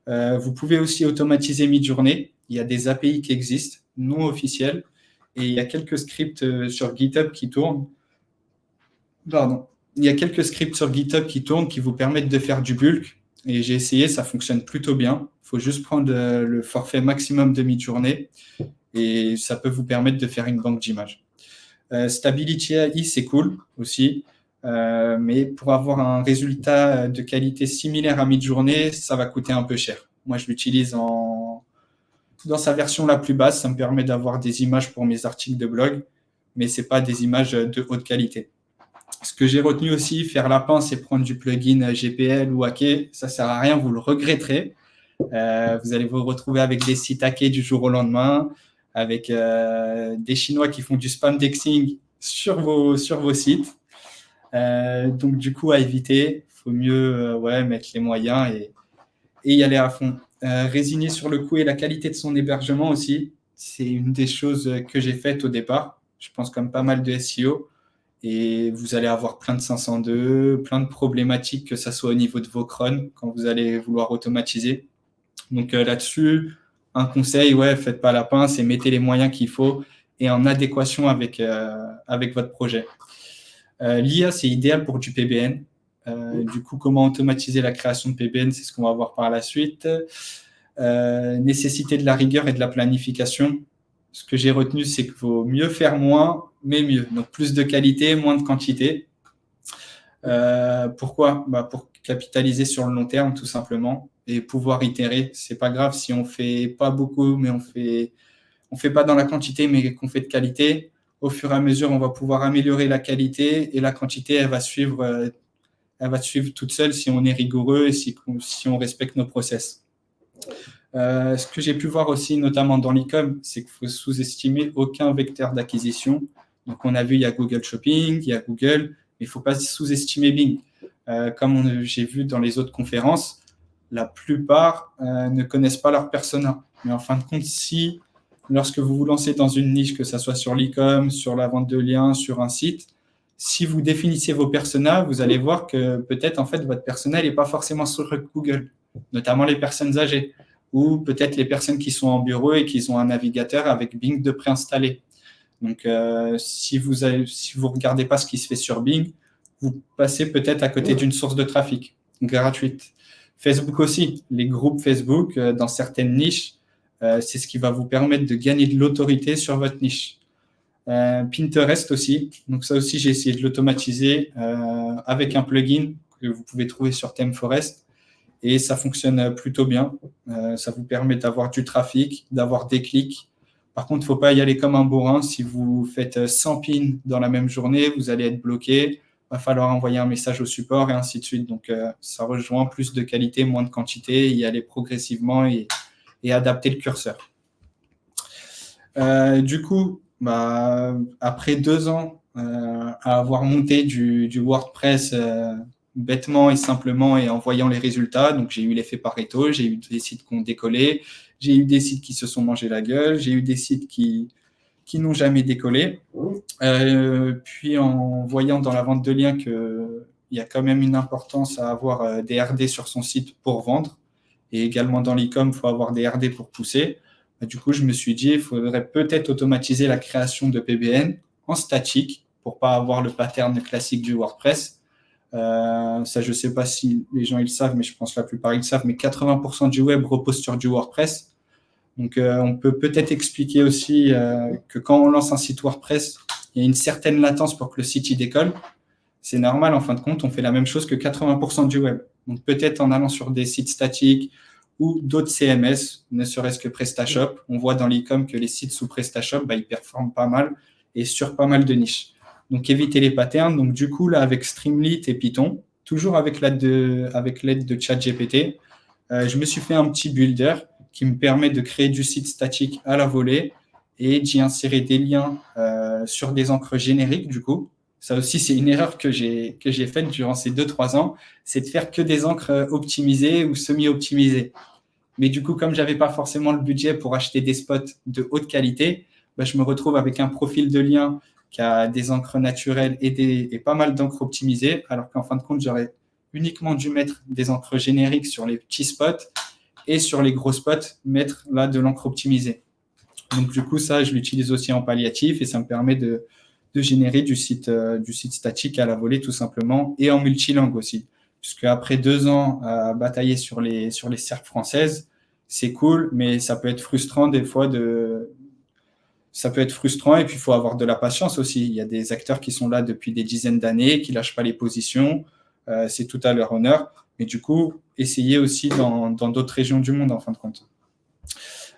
Vous pouvez aussi automatiser Midjourney. Il y a des API qui existent, non officiels, et il y a quelques scripts sur GitHub qui tournent. Il y a quelques scripts sur GitHub qui tournent qui vous permettent de faire du bulk. Et j'ai essayé, ça fonctionne plutôt bien. Il faut juste prendre le forfait maximum de Midjourney et ça peut vous permettre de faire une banque d'images. Stability AI, c'est cool aussi. Mais pour avoir un résultat de qualité similaire à Midjourney, ça va coûter un peu cher. Moi, je l'utilise dans sa version la plus basse. Ça me permet d'avoir des images pour mes articles de blog, mais ce n'est pas des images de haute qualité. Ce que j'ai retenu aussi, faire la pince et prendre du plugin GPL ou Hacker, ça ne sert à rien, vous le regretterez. Vous allez vous retrouver avec des sites hackés du jour au lendemain, avec des Chinois qui font du spam dexing sur vos sites. Donc, du coup, à éviter, il faut mieux mettre les moyens et y aller à fond. Résigner sur le coût et la qualité de son hébergement aussi, c'est une des choses que j'ai faites au départ. Je pense comme pas mal de SEO. Et vous allez avoir plein de 502, plein de problématiques, que ça soit au niveau de vos cron quand vous allez vouloir automatiser. Donc là-dessus, un conseil, faites pas la pince et mettez les moyens qu'il faut et en adéquation avec votre projet. L'IA, c'est idéal pour du PBN. Du coup, comment automatiser la création de PBN, c'est ce qu'on va voir par la suite. Nécessité de la rigueur et de la planification. Ce que j'ai retenu, c'est qu'il vaut mieux faire moins, mais mieux. Donc, plus de qualité, moins de quantité. Pourquoi ? Pour capitaliser sur le long terme, tout simplement, et pouvoir itérer. C'est pas grave si on fait pas beaucoup, mais on fait pas dans la quantité, mais qu'on fait de qualité. Au fur et à mesure, on va pouvoir améliorer la qualité et la quantité, elle va suivre toute seule si on est rigoureux et si on respecte nos process. Ce que j'ai pu voir aussi, notamment dans l'e-com, c'est qu'il faut sous-estimer aucun vecteur d'acquisition. Donc, on a vu, il y a Google Shopping, il y a Google, mais il ne faut pas sous-estimer Bing. Comme j'ai vu dans les autres conférences, la plupart ne connaissent pas leur persona. Mais en fin de compte, lorsque vous vous lancez dans une niche, que ce soit sur l'e-com, sur la vente de liens, sur un site, si vous définissez vos personas, vous allez voir que peut-être, en fait, votre persona n'est pas forcément sur Google, notamment les personnes âgées, ou peut-être les personnes qui sont en bureau et qui ont un navigateur avec Bing de préinstallé. Donc, si vous regardez pas ce qui se fait sur Bing, vous passez peut-être à côté d'une source de trafic gratuite. Facebook aussi, les groupes Facebook, dans certaines niches, c'est ce qui va vous permettre de gagner de l'autorité sur votre niche. Pinterest aussi, donc ça aussi, j'ai essayé de l'automatiser avec un plugin que vous pouvez trouver sur ThemeForest. et ça fonctionne plutôt bien. Ça vous permet d'avoir du trafic, d'avoir des clics. Par contre, il ne faut pas y aller comme un bourrin. Si vous faites 100 pins dans la même journée, vous allez être bloqué. Il va falloir envoyer un message au support et ainsi de suite. Donc, ça rejoint plus de qualité, moins de quantité, y aller progressivement et adapter le curseur. Du coup, après 2 ans à avoir monté du WordPress bêtement et simplement et en voyant les résultats, donc j'ai eu l'effet Pareto, j'ai eu des sites qui ont décollé, j'ai eu des sites qui se sont mangés la gueule, j'ai eu des sites qui n'ont jamais décollé. Puis en voyant dans la vente de liens qu'il y a quand même une importance à avoir des RD sur son site pour vendre, et également dans l'e-com, il faut avoir des RD pour pousser. Du coup, je me suis dit, il faudrait peut-être automatiser la création de PBN en statique pour pas avoir le pattern classique du WordPress. Ça, je ne sais pas si les gens ils le savent, mais je pense que la plupart ils le savent, mais 80% du web repose sur du WordPress. Donc, on peut peut-être expliquer aussi que quand on lance un site WordPress, il y a une certaine latence pour que le site y décolle. C'est normal, en fin de compte, on fait la même chose que 80% du web. Donc, peut-être en allant sur des sites statiques ou d'autres CMS, ne serait-ce que PrestaShop, on voit dans l'e-com que les sites sous PrestaShop, ils performent pas mal et sur pas mal de niches. Donc, éviter les patterns. Donc, du coup, là, avec Streamlit et Python, toujours avec l'aide de ChatGPT, je me suis fait un petit builder qui me permet de créer du site statique à la volée et d'y insérer des liens sur des encres génériques, du coup. Ça aussi, c'est une erreur que j'ai faite durant ces 2-3 ans, c'est de faire que des encres optimisées ou semi-optimisées. Mais du coup, comme je n'avais pas forcément le budget pour acheter des spots de haute qualité, je me retrouve avec un profil de lien qui a des encres naturelles et pas mal d'encres optimisées, alors qu'en fin de compte, j'aurais uniquement dû mettre des encres génériques sur les petits spots et sur les gros spots, mettre là de l'encre optimisée. Donc du coup, ça, je l'utilise aussi en palliatif et ça me permet de générer du site statique à la volée tout simplement et en multilangue aussi. Puisque après 2 ans à batailler sur les SERPs françaises, c'est cool, mais ça peut être frustrant des fois ça peut être frustrant et puis il faut avoir de la patience aussi. Il y a des acteurs qui sont là depuis des dizaines d'années, qui lâchent pas les positions, c'est tout à leur honneur. Mais du coup, essayez aussi dans d'autres régions du monde en fin de compte.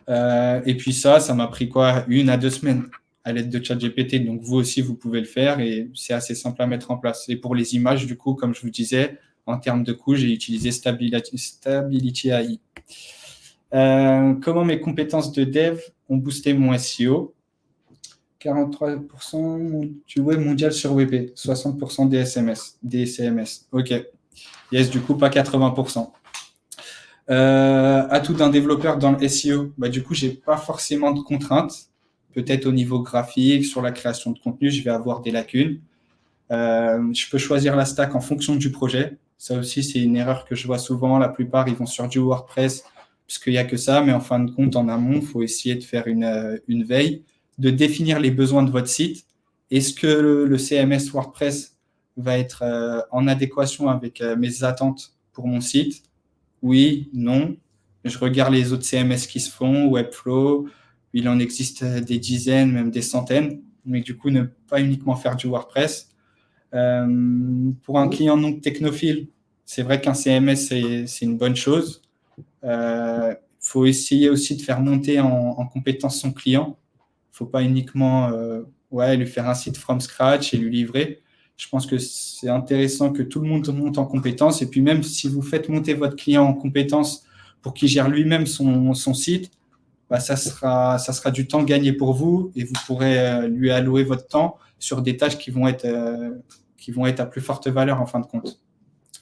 Et puis ça m'a pris 1 à 2 semaines à l'aide de ChatGPT. Donc, vous aussi, vous pouvez le faire et c'est assez simple à mettre en place. Et pour les images, du coup, comme je vous disais, en termes de coût, j'ai utilisé Stability AI. Comment mes compétences de dev ont boosté mon SEO? 43% du web mondial sur WP, 60% des CMS. OK. Yes, du coup, pas 80%. Atout d'un développeur dans le SEO, du coup, j'ai pas forcément de contraintes. Peut-être au niveau graphique, sur la création de contenu, je vais avoir des lacunes. Je peux choisir la stack en fonction du projet. Ça aussi, c'est une erreur que je vois souvent. La plupart, ils vont sur du WordPress puisqu'il n'y a que ça. Mais en fin de compte, en amont, il faut essayer de faire une veille, de définir les besoins de votre site. Est-ce que le CMS WordPress va être en adéquation avec mes attentes pour mon site? Oui, non. Je regarde les autres CMS qui se font, Webflow, il en existe des dizaines, même des centaines, mais du coup, ne pas uniquement faire du WordPress. Pour un client non technophile, c'est vrai qu'un CMS, c'est une bonne chose. Faut essayer aussi de faire monter en compétence son client. Faut pas uniquement lui faire un site from scratch et lui livrer. Je pense que c'est intéressant que tout le monde monte en compétence. Et puis même si vous faites monter votre client en compétence pour qu'il gère lui-même son site, ça sera du temps gagné pour vous et vous pourrez lui allouer votre temps sur des tâches qui vont être à plus forte valeur en fin de compte.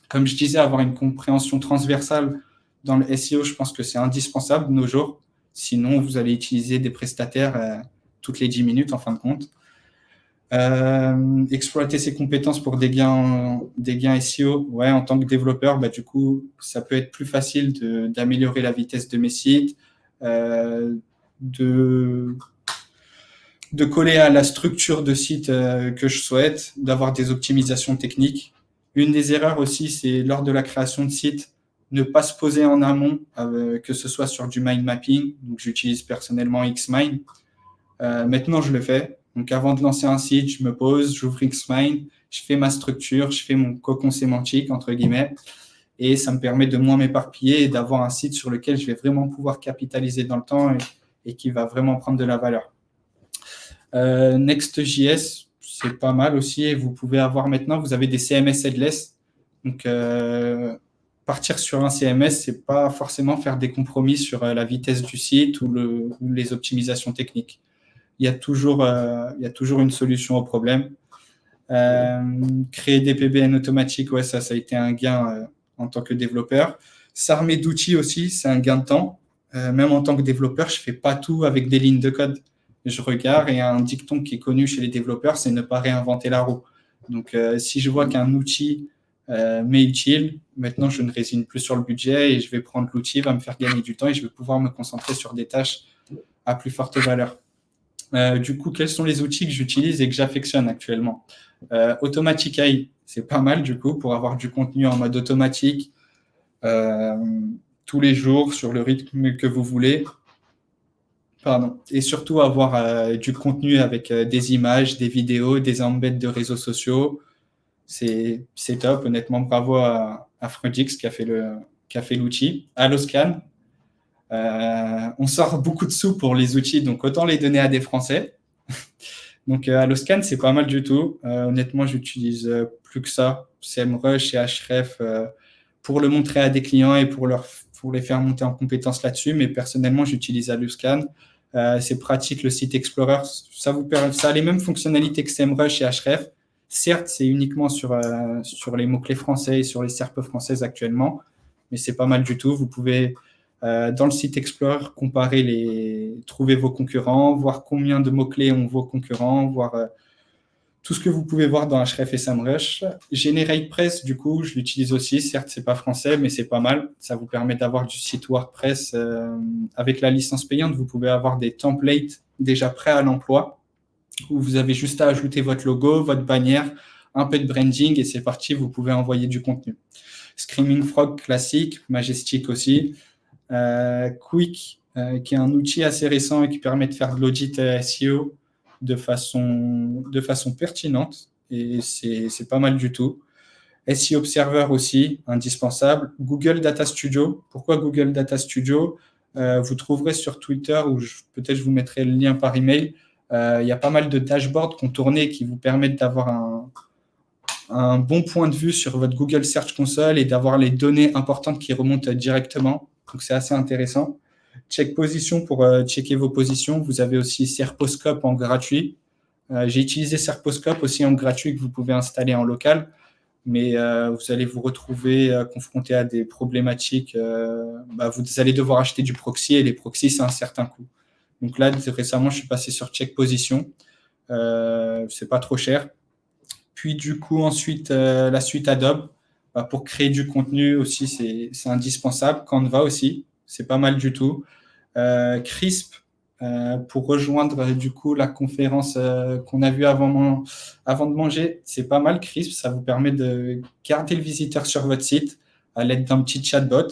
Comme je disais, avoir une compréhension transversale dans le SEO, je pense que c'est indispensable de nos jours. Sinon, vous allez utiliser des prestataires toutes les 10 minutes en fin de compte. Exploiter ses compétences pour des gains SEO, en tant que développeur, du coup, ça peut être plus facile d'améliorer la vitesse de mes sites, de coller à la structure de site que je souhaite, d'avoir des optimisations techniques. Une des erreurs aussi, c'est lors de la création de site, ne pas se poser en amont, que ce soit sur du mind mapping. Donc, j'utilise personnellement Xmind. Maintenant, je le fais. Donc, avant de lancer un site, je me pose, j'ouvre Xmind, je fais ma structure, je fais mon cocon sémantique, entre guillemets. et ça me permet de moins m'éparpiller et d'avoir un site sur lequel je vais vraiment pouvoir capitaliser dans le temps et qui va vraiment prendre de la valeur. Next.js, c'est pas mal aussi. Et vous pouvez avoir maintenant, vous avez des CMS headless. Donc, partir sur un CMS, c'est pas forcément faire des compromis sur la vitesse du site ou les optimisations techniques. Il y a toujours une solution au problème. Créer des PBN automatiques, ouais, ça a été un gain en tant que développeur. S'armer d'outils aussi, c'est un gain de temps. Même en tant que développeur, je fais pas tout avec des lignes de code. Je regarde et un dicton qui est connu chez les développeurs, c'est ne pas réinventer la roue. Donc, si je vois qu'un outil m'est utile, maintenant, je ne résigne plus sur le budget et je vais prendre l'outil, va me faire gagner du temps et je vais pouvoir me concentrer sur des tâches à plus forte valeur. Du coup, quels sont les outils que j'utilise et que j'affectionne actuellement? Automatic AI, c'est pas mal du coup pour avoir du contenu en mode automatique tous les jours sur le rythme que vous voulez. Pardon. Et surtout avoir du contenu avec des images, des vidéos, des embeds de réseaux sociaux. C'est top. Honnêtement, bravo à Fredix qui a fait l'outil. Alloscan. On sort beaucoup de sous pour les outils, donc autant les donner à des Français. Donc, Alloscan, c'est pas mal du tout. Honnêtement, j'utilise plus que ça. SEMrush et Ahref pour le montrer à des clients et pour les faire monter en compétences là-dessus. Mais personnellement, j'utilise Alloscan. C'est pratique, le site Explorer. Ça a les mêmes fonctionnalités que SEMrush et Ahref. Certes, c'est uniquement sur les mots-clés français et sur les SERP françaises actuellement, mais c'est pas mal du tout. Vous pouvez, dans le site Explorer, trouver vos concurrents, voir combien de mots-clés ont vos concurrents, voir tout ce que vous pouvez voir dans Ahref et SEMrush. GeneratePress, du coup, je l'utilise aussi. Certes, c'est pas français, mais c'est pas mal. Ça vous permet d'avoir du site WordPress. Avec la licence payante, vous pouvez avoir des templates déjà prêts à l'emploi, où vous avez juste à ajouter votre logo, votre bannière, un peu de branding, et c'est parti, vous pouvez envoyer du contenu. Screaming Frog classique, Majestic aussi. Quick, qui est un outil assez récent et qui permet de faire de l'audit SEO de façon pertinente, et c'est pas mal du tout. SEO Observer aussi, indispensable. Google Data Studio. Pourquoi Google Data Studio? Vous trouverez sur Twitter, ou peut-être je vous mettrai le lien par email. Il y a pas mal de dashboards qui ont tourné qui vous permettent d'avoir un bon point de vue sur votre Google Search Console et d'avoir les données importantes qui remontent directement. Donc, c'est assez intéressant. Check Position pour checker vos positions. Vous avez aussi Serposcope en gratuit. J'ai utilisé Serposcope aussi en gratuit que vous pouvez installer en local, mais vous allez vous retrouver confronté à des problématiques. Vous allez devoir acheter du proxy et les proxys, c'est un certain coût. Donc là, récemment, je suis passé sur Check Position. C'est pas trop cher. Puis du coup, ensuite, la suite Adobe. Pour créer du contenu aussi, c'est indispensable. Canva aussi, c'est pas mal du tout. Crisp, pour rejoindre du coup la conférence qu'on a vue avant de manger, c'est pas mal. Crisp, ça vous permet de garder le visiteur sur votre site à l'aide d'un petit chatbot.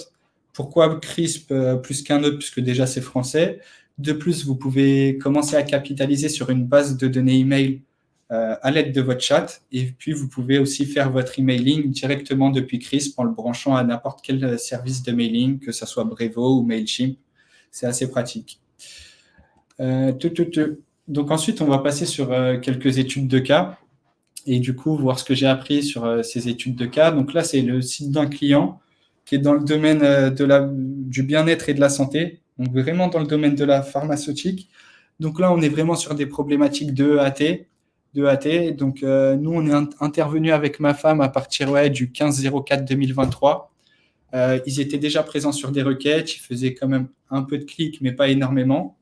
Pourquoi Crisp plus qu'un autre? Puisque déjà c'est français. De plus, vous pouvez commencer à capitaliser sur une base de données email à l'aide de votre chat, et puis vous pouvez aussi faire votre emailing directement depuis Crisp en le branchant à n'importe quel service de mailing, que ce soit Brevo ou Mailchimp. C'est assez pratique. Donc ensuite, on va passer sur quelques études de cas et du coup, voir ce que j'ai appris sur ces études de cas. Donc là, c'est le site d'un client qui est dans le domaine du bien-être et de la santé, donc vraiment dans le domaine de la pharmaceutique. Donc là, on est vraiment sur des problématiques de EAT. Donc, nous, on est intervenu avec ma femme à partir du 15-04-2023. Ils étaient déjà présents sur des requêtes. Ils faisaient quand même un peu de clics, mais pas énormément.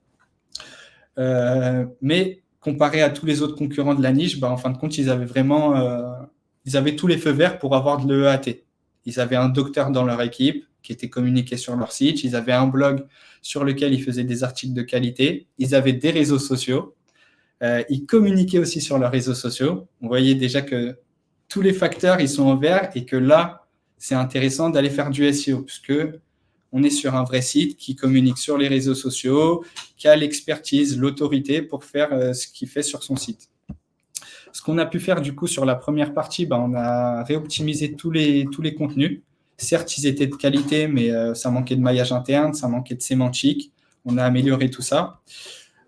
Mais comparé à tous les autres concurrents de la niche, en fin de compte, ils avaient tous les feux verts pour avoir de l'EAT. Ils avaient un docteur dans leur équipe qui était communiqué sur leur site. Ils avaient un blog sur lequel ils faisaient des articles de qualité. Ils avaient des réseaux sociaux. Ils communiquaient aussi sur leurs réseaux sociaux. On voyait déjà que tous les facteurs, ils sont en vert et que là, c'est intéressant d'aller faire du SEO puisque on est sur un vrai site qui communique sur les réseaux sociaux, qui a l'expertise, l'autorité pour faire ce qu'il fait sur son site. Ce qu'on a pu faire du coup sur la première partie, on a réoptimisé tous les contenus Certes, ils étaient de qualité, mais ça manquait de maillage interne, ça manquait de sémantique. On a amélioré tout ça.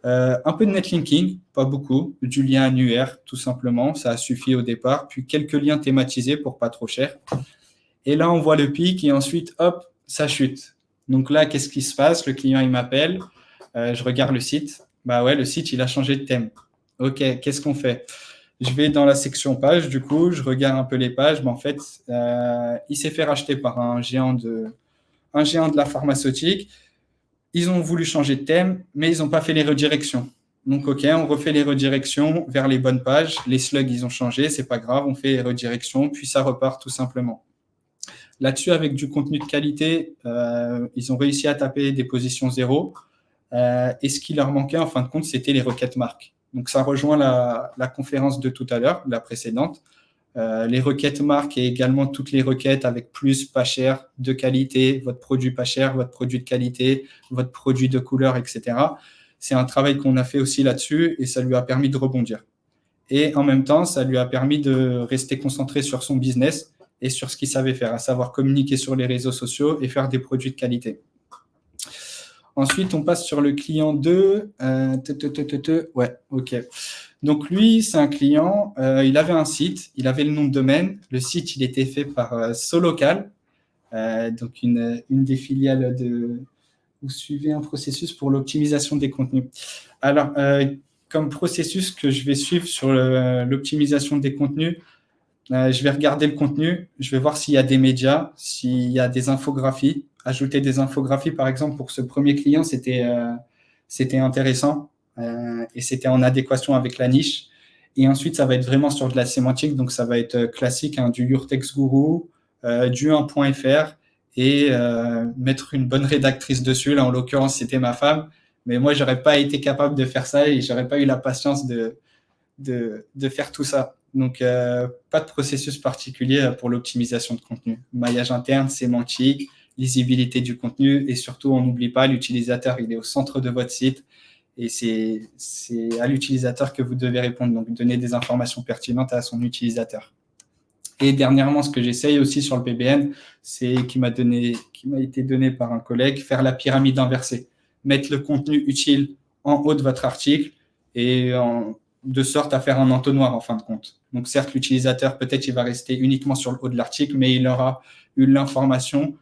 Un peu de netlinking, pas beaucoup, du lien annuaire, tout simplement, ça a suffi au départ, puis quelques liens thématisés pour pas trop cher. Et là, on voit le pic et ensuite, hop, ça chute. Donc là, qu'est-ce qui se passe? Le client, il m'appelle, je regarde le site. Bah ouais, le site, il a changé de thème. Ok, qu'est-ce qu'on fait? Je vais dans la section page, du coup, je regarde un peu les pages. Mais en fait, il s'est fait racheter par un géant de la pharmaceutique. Ils ont voulu changer de thème, mais ils n'ont pas fait les redirections. Donc, OK, on refait les redirections vers les bonnes pages. Les slugs, ils ont changé, c'est pas grave, on fait les redirections, puis ça repart tout simplement. Là-dessus, avec du contenu de qualité, ils ont réussi à taper des positions 0. Et ce qui leur manquait, en fin de compte, c'était les requêtes marques. Donc, ça rejoint la conférence de tout à l'heure, la précédente. Les requêtes marques et également toutes les requêtes avec plus, pas cher, de qualité, votre produit pas cher, votre produit de qualité, votre produit de couleur, etc. C'est un travail qu'on a fait aussi là-dessus et ça lui a permis de rebondir. Et en même temps, ça lui a permis de rester concentré sur son business et sur ce qu'il savait faire, à savoir communiquer sur les réseaux sociaux et faire des produits de qualité. Ensuite, on passe sur le client 2. Ouais, OK. Donc, lui, c'est un client. Il avait un site, il avait le nom de domaine. Le site, il était fait par Solocal, donc une des filiales de. Vous suivez un processus pour l'optimisation des contenus. Alors, comme processus que je vais suivre sur l'optimisation des contenus, je vais regarder le contenu, je vais voir s'il y a des médias, s'il y a des infographies. Ajouter des infographies, par exemple, pour ce premier client, c'était intéressant et c'était en adéquation avec la niche. Et ensuite, ça va être vraiment sur de la sémantique, donc ça va être classique, hein, du Urtext Guru, du 1.fr et mettre une bonne rédactrice dessus. Là, en l'occurrence, c'était ma femme, mais moi, j'aurais pas été capable de faire ça et j'aurais pas eu la patience de faire tout ça. Donc, pas de processus particulier pour l'optimisation de contenu. Maillage interne, sémantique, lisibilité du contenu et surtout, on n'oublie pas, l'utilisateur, il est au centre de votre site et c'est à l'utilisateur que vous devez répondre. Donc, donner des informations pertinentes à son utilisateur. Et dernièrement, ce que j'essaye aussi sur le PBN, c'est qui m'a été donné par un collègue, faire la pyramide inversée. Mettre le contenu utile en haut de votre article et de sorte à faire un entonnoir en fin de compte. Donc certes, l'utilisateur, peut-être il va rester uniquement sur le haut de l'article, mais il aura eu l'information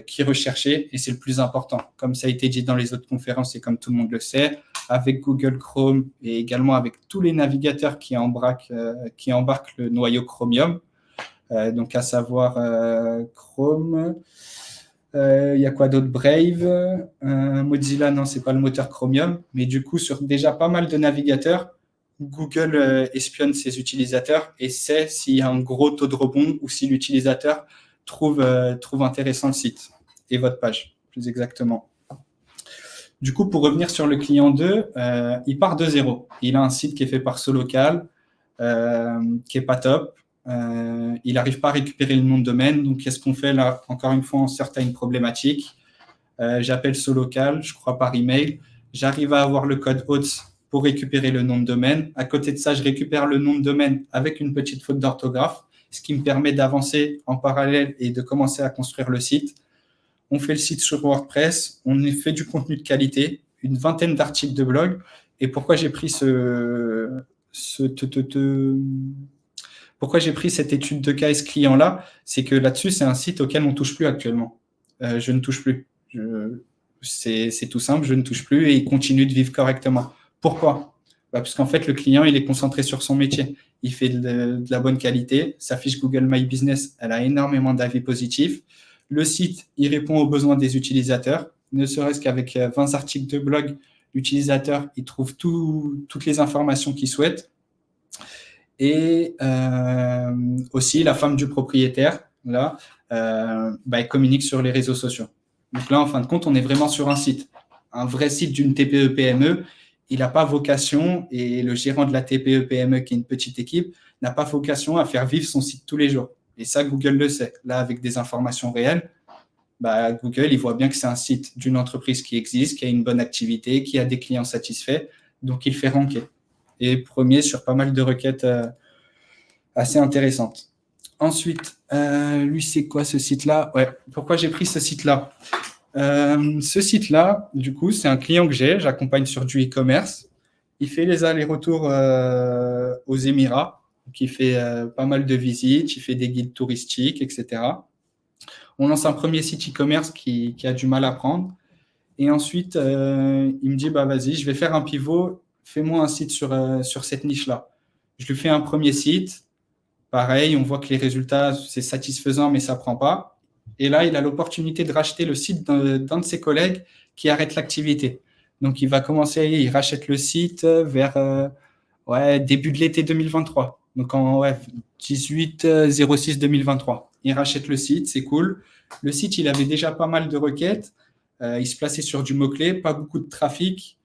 qui est recherchée et c'est le plus important. Comme ça a été dit dans les autres conférences et comme tout le monde le sait, avec Google Chrome et également avec tous les navigateurs qui embarquent le noyau Chromium, donc à savoir Chrome, il y a quoi d'autre? Brave, Mozilla, non, c'est pas le moteur Chromium, mais du coup, sur déjà pas mal de navigateurs, Google espionne ses utilisateurs et sait s'il y a un gros taux de rebond ou si l'utilisateur trouve intéressant le site et votre page, plus exactement. Du coup, pour revenir sur le client 2, il part de zéro. Il a un site qui est fait par Solocal, qui est pas top. Il n'arrive pas à récupérer le nom de domaine. Donc, qu'est-ce qu'on fait là? Encore une fois, on sort à une problématique. J'appelle Solocal, je crois par email. J'arrive à avoir le code HOTS pour récupérer le nom de domaine. À côté de ça, je récupère le nom de domaine avec une petite faute d'orthographe, ce qui me permet d'avancer en parallèle et de commencer à construire le site. On fait le site sur WordPress, on fait du contenu de qualité, une vingtaine d'articles de blog. Et pourquoi j'ai pris pourquoi j'ai pris cette étude de cas et ce client-là, c'est que là-dessus, c'est un site auquel on ne touche plus actuellement. Je ne touche plus. C'est tout simple, je ne touche plus et il continue de vivre correctement. Pourquoi? Parce qu'en fait, le client, il est concentré sur son métier. Il fait de la bonne qualité. Sa fiche Google My Business, elle a énormément d'avis positifs. Le site, il répond aux besoins des utilisateurs. Ne serait-ce qu'avec 20 articles de blog, l'utilisateur, il trouve toutes les informations qu'il souhaite. Et aussi, la femme du propriétaire, là, elle communique sur les réseaux sociaux. Donc là, en fin de compte, on est vraiment sur un site. Un vrai site d'une TPE-PME, il n'a pas vocation, et le gérant de la TPE-PME, qui est une petite équipe, n'a pas vocation à faire vivre son site tous les jours. Et ça, Google le sait. Là, avec des informations réelles, Google, il voit bien que c'est un site d'une entreprise qui existe, qui a une bonne activité, qui a des clients satisfaits, donc il fait ranker. Et premier sur pas mal de requêtes assez intéressantes. Ensuite, lui, c'est quoi ce site-là? Ouais, pourquoi j'ai pris ce site-là? Ce site-là, du coup, c'est un client que j'accompagne sur du e-commerce. Il fait les allers-retours aux Émirats, donc il fait pas mal de visites, il fait des guides touristiques, etc. On lance un premier site e-commerce qui a du mal à prendre. Et ensuite, il me dit, bah vas-y, je vais faire un pivot, fais-moi un site sur cette niche-là. Je lui fais un premier site, pareil, on voit que les résultats, c'est satisfaisant, mais ça ne prend pas. Et là, il a l'opportunité de racheter le site d'un de ses collègues qui arrête l'activité. Donc, il va commencer, il rachète le site vers ouais, début de l'été 2023. Donc, en ouais, 18-06-2023. Il rachète le site, c'est cool. Le site, il avait déjà pas mal de requêtes. Il se plaçait sur du mot-clé, pas beaucoup de trafic,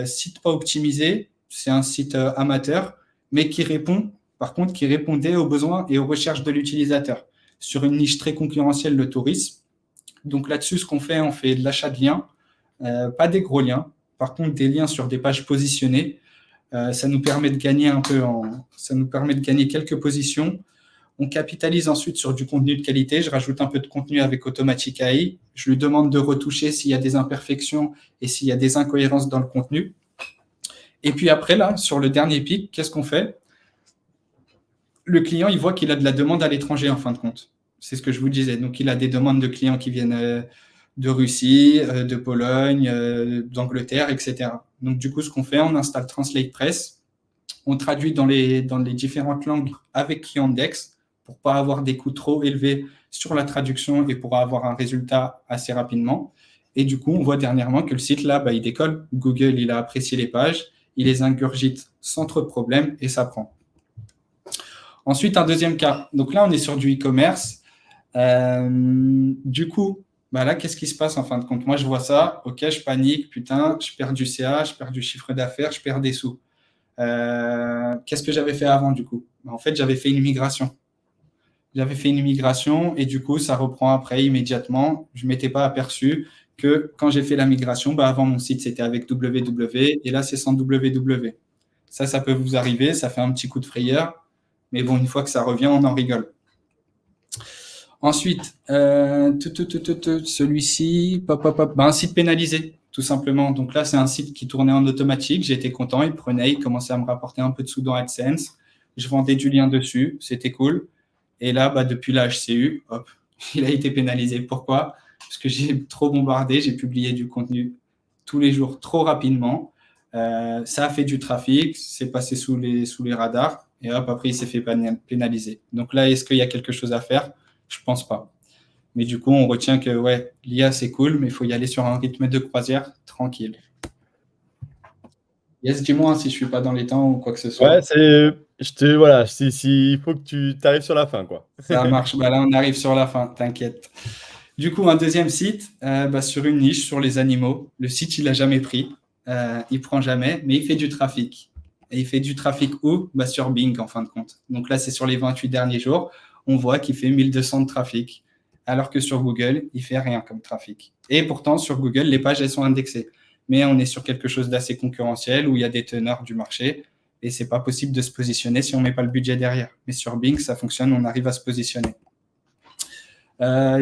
site pas optimisé. C'est un site amateur, mais qui répond, par contre, qui répondait aux besoins et aux recherches de l'utilisateur sur une niche très concurrentielle, le tourisme. Donc là-dessus, ce qu'on fait, on fait de l'achat de liens, pas des gros liens, par contre des liens sur des pages positionnées. Ça nous permet de gagner ça nous permet de gagner quelques positions. On capitalise ensuite sur du contenu de qualité. Je rajoute un peu de contenu avec Automatic AI. Je lui demande de retoucher s'il y a des imperfections et s'il y a des incohérences dans le contenu. Et puis après, là, sur le dernier pic, qu'est-ce qu'on fait? Le client, il voit qu'il a de la demande à l'étranger, en fin de compte. C'est ce que je vous disais. Donc, il a des demandes de clients qui viennent de Russie, de Pologne, d'Angleterre, etc. Donc, du coup, ce qu'on fait, on installe Translate Press. On traduit dans les différentes langues avec Yandex pour pas avoir des coûts trop élevés sur la traduction et pour avoir un résultat assez rapidement. Et du coup, on voit dernièrement que le site là, bah, il décolle. Google, il a apprécié les pages, il les ingurgite sans trop de problèmes et ça prend. Ensuite, un deuxième cas. Donc là, on est sur du e-commerce. Du coup, bah là, qu'est-ce qui se passe en fin de compte? Moi, je vois ça. OK, je panique. Putain, je perds du CA, je perds du chiffre d'affaires, je perds des sous. Qu'est-ce que j'avais fait avant du coup? En fait, j'avais fait une migration. J'avais fait une migration et du coup, ça reprend après immédiatement. Je ne m'étais pas aperçu que quand j'ai fait la migration, bah, avant mon site, c'était avec www et là, c'est sans www. Ça peut vous arriver, ça fait un petit coup de frayeur. Mais bon, une fois que ça revient, on en rigole. Ensuite, celui-ci, un site pénalisé, tout simplement. Donc là, c'est un site qui tournait en automatique. J'étais content, il commençait à me rapporter un peu de sous dans AdSense. Je vendais du lien dessus, c'était cool. Et là, bah, depuis la HCU, hop, il a été pénalisé. Pourquoi? Parce que j'ai trop bombardé, j'ai publié du contenu tous les jours trop rapidement. Ça a fait du trafic, c'est passé sous les radars. Et hop, après, il s'est fait pénaliser. Donc là, est-ce qu'il y a quelque chose à faire? Je pense pas. Mais du coup, on retient que ouais, l'IA, c'est cool, mais il faut y aller sur un rythme de croisière tranquille. Yes, dis-moi si je suis pas dans les temps ou quoi que ce Ouais, soit. voilà, il faut que tu arrives sur la fin, quoi. Ça marche. Bah là, on arrive sur la fin, t'inquiète. Du coup, un deuxième site bah, sur une niche, sur les animaux. Le site, il n'a jamais pris. Il prend jamais, mais il fait du trafic. Et il fait du trafic où? Bah, sur Bing, en fin de compte. Donc là, c'est sur les 28 derniers jours. On voit qu'il fait 1200 de trafic. Alors que sur Google, il fait rien comme trafic. Et pourtant, sur Google, les pages, elles sont indexées. Mais on est sur quelque chose d'assez concurrentiel où il y a des teneurs du marché. Et c'est pas possible de se positionner si on met pas le budget derrière. Mais sur Bing, ça fonctionne, on arrive à se positionner.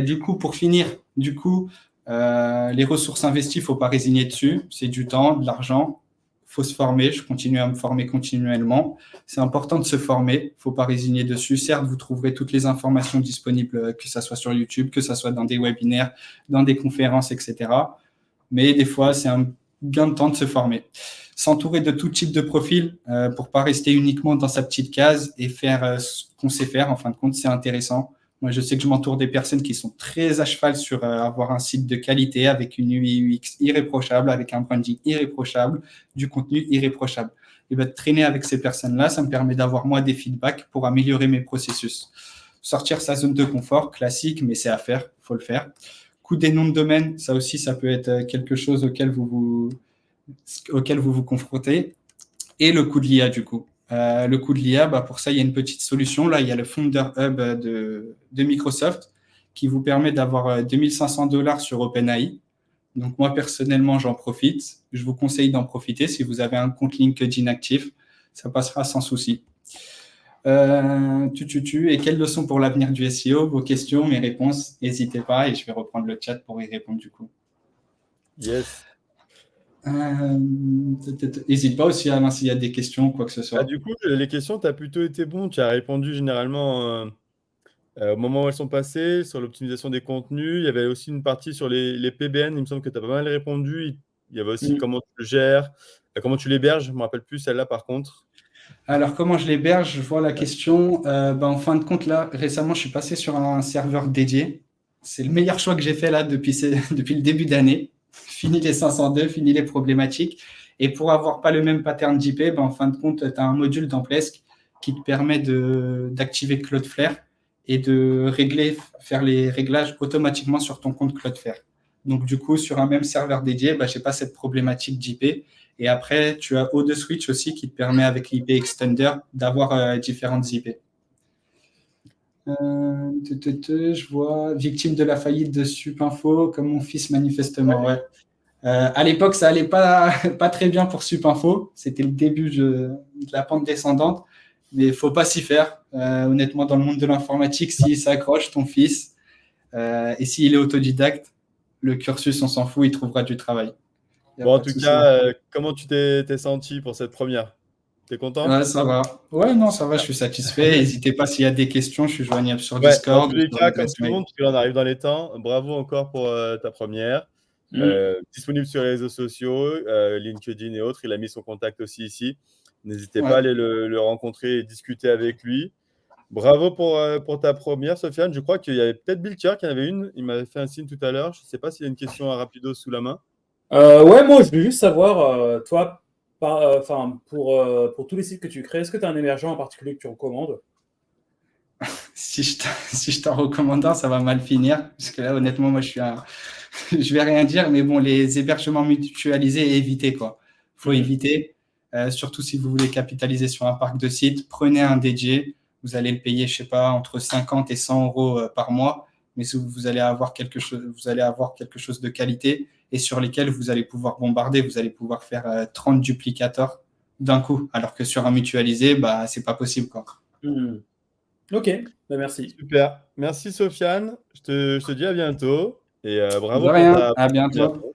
Du coup, pour finir, les ressources investies, il ne faut pas résigner dessus. C'est du temps, de l'argent. Il faut se former. Je continue à me former continuellement. C'est important de se former. Il ne faut pas résigner dessus. Certes, vous trouverez toutes les informations disponibles, que ce soit sur YouTube, que ce soit dans des webinaires, dans des conférences, etc. Mais des fois, c'est un gain de temps de se former. S'entourer de tout type de profil pour ne pas rester uniquement dans sa petite case et faire ce qu'on sait faire. En fin de compte, c'est intéressant. Moi, je sais que je m'entoure des personnes qui sont très à cheval sur avoir un site de qualité avec une UI UX irréprochable, avec un branding irréprochable, du contenu irréprochable. Et bien, traîner avec ces personnes-là, ça me permet d'avoir moi des feedbacks pour améliorer mes processus. Sortir sa zone de confort, classique, mais c'est à faire, il faut le faire. Coût des noms de domaine, ça aussi, ça peut être quelque chose auquel vous vous confrontez. Et le coût de l'IA, du coup. Le coût de l'IA, bah, pour ça, il y a une petite solution. Là, il y a le Founder Hub de Microsoft qui vous permet d'avoir 2500 $ sur OpenAI. Donc, moi, personnellement, j'en profite. Je vous conseille d'en profiter. Si vous avez un compte LinkedIn actif, ça passera sans souci. Et quelles leçons pour l'avenir du SEO? Vos questions, mes réponses, n'hésitez pas et je vais reprendre le chat pour y répondre du coup. Yes. N'hésite pas aussi, Alain, s'il y a des questions, quoi que ce soit. Du coup, les questions, tu as plutôt été bon. Tu as répondu généralement au moment où elles sont passées, sur l'optimisation des contenus. Il y avait aussi une partie sur les PBN. Il me semble que tu as pas mal répondu. Il y avait aussi comment tu le gères, comment tu l'héberges. Je ne me rappelle plus celle-là par contre. Alors, comment je l'héberge? Je vois la question. En fin de compte, là, récemment, je suis passé sur un serveur dédié. C'est le meilleur choix que j'ai fait là depuis le début d'année. Fini les 502, fini les problématiques. Et pour avoir pas le même pattern d'IP, en fin de compte, tu as un module dans Plesk qui te permet d'activer Cloudflare et de faire les réglages automatiquement sur ton compte Cloudflare. Donc, du coup, sur un même serveur dédié, je n'ai pas cette problématique d'IP. Et après, tu as O2Switch aussi qui te permet avec l'IP Extender d'avoir différentes IP. Je vois victime de la faillite de Supinfo, comme mon fils manifestement. Ouais. À l'époque, ça allait pas très bien pour Supinfo. C'était le début de la pente descendante. Mais il ne faut pas s'y faire. Honnêtement, dans le monde de l'informatique, s'il s'accroche, ton fils, et s'il est autodidacte, le cursus, on s'en fout, il trouvera du travail. Bon, en tout cas, comment tu t'es senti pour cette première? T'es content? Ouais, ça va. Ouais, non, ça va, je suis satisfait. N'hésitez pas s'il y a des questions, je suis joignable sur Discord. Dans tous les cas, comme tout le monde, parce que là, on arrive dans les temps, bravo encore pour ta première. Disponible sur les réseaux sociaux, LinkedIn et autres. Il a mis son contact aussi ici. N'hésitez pas à aller le rencontrer et discuter avec lui. Bravo pour ta première, Sofiane. Je crois qu'il y avait peut-être Bilcher qui en avait une. Il m'avait fait un signe tout à l'heure. Je ne sais pas s'il y a une question à rapido sous la main. Ouais, moi, je voulais juste savoir, toi, pour tous les sites que tu crées, est-ce que tu as un hébergement en particulier que tu recommandes? Si je t'en recommande un, ça va mal finir. Parce que là, honnêtement, moi, je vais rien dire, mais bon, les hébergements mutualisés, évitez, quoi. Faut éviter. Surtout si vous voulez capitaliser sur un parc de sites, prenez un dédié. Vous allez le payer, je sais pas, entre 50 et 100 euros par mois. Mais vous allez avoir quelque chose de qualité et sur lesquels vous allez pouvoir bombarder. Vous allez pouvoir faire 30 duplicateurs d'un coup. Alors que sur un mutualisé, c'est pas possible, quoi. Ok, merci. Super. Merci, Sofiane. Je te dis à bientôt. Et bravo De rien, à bientôt.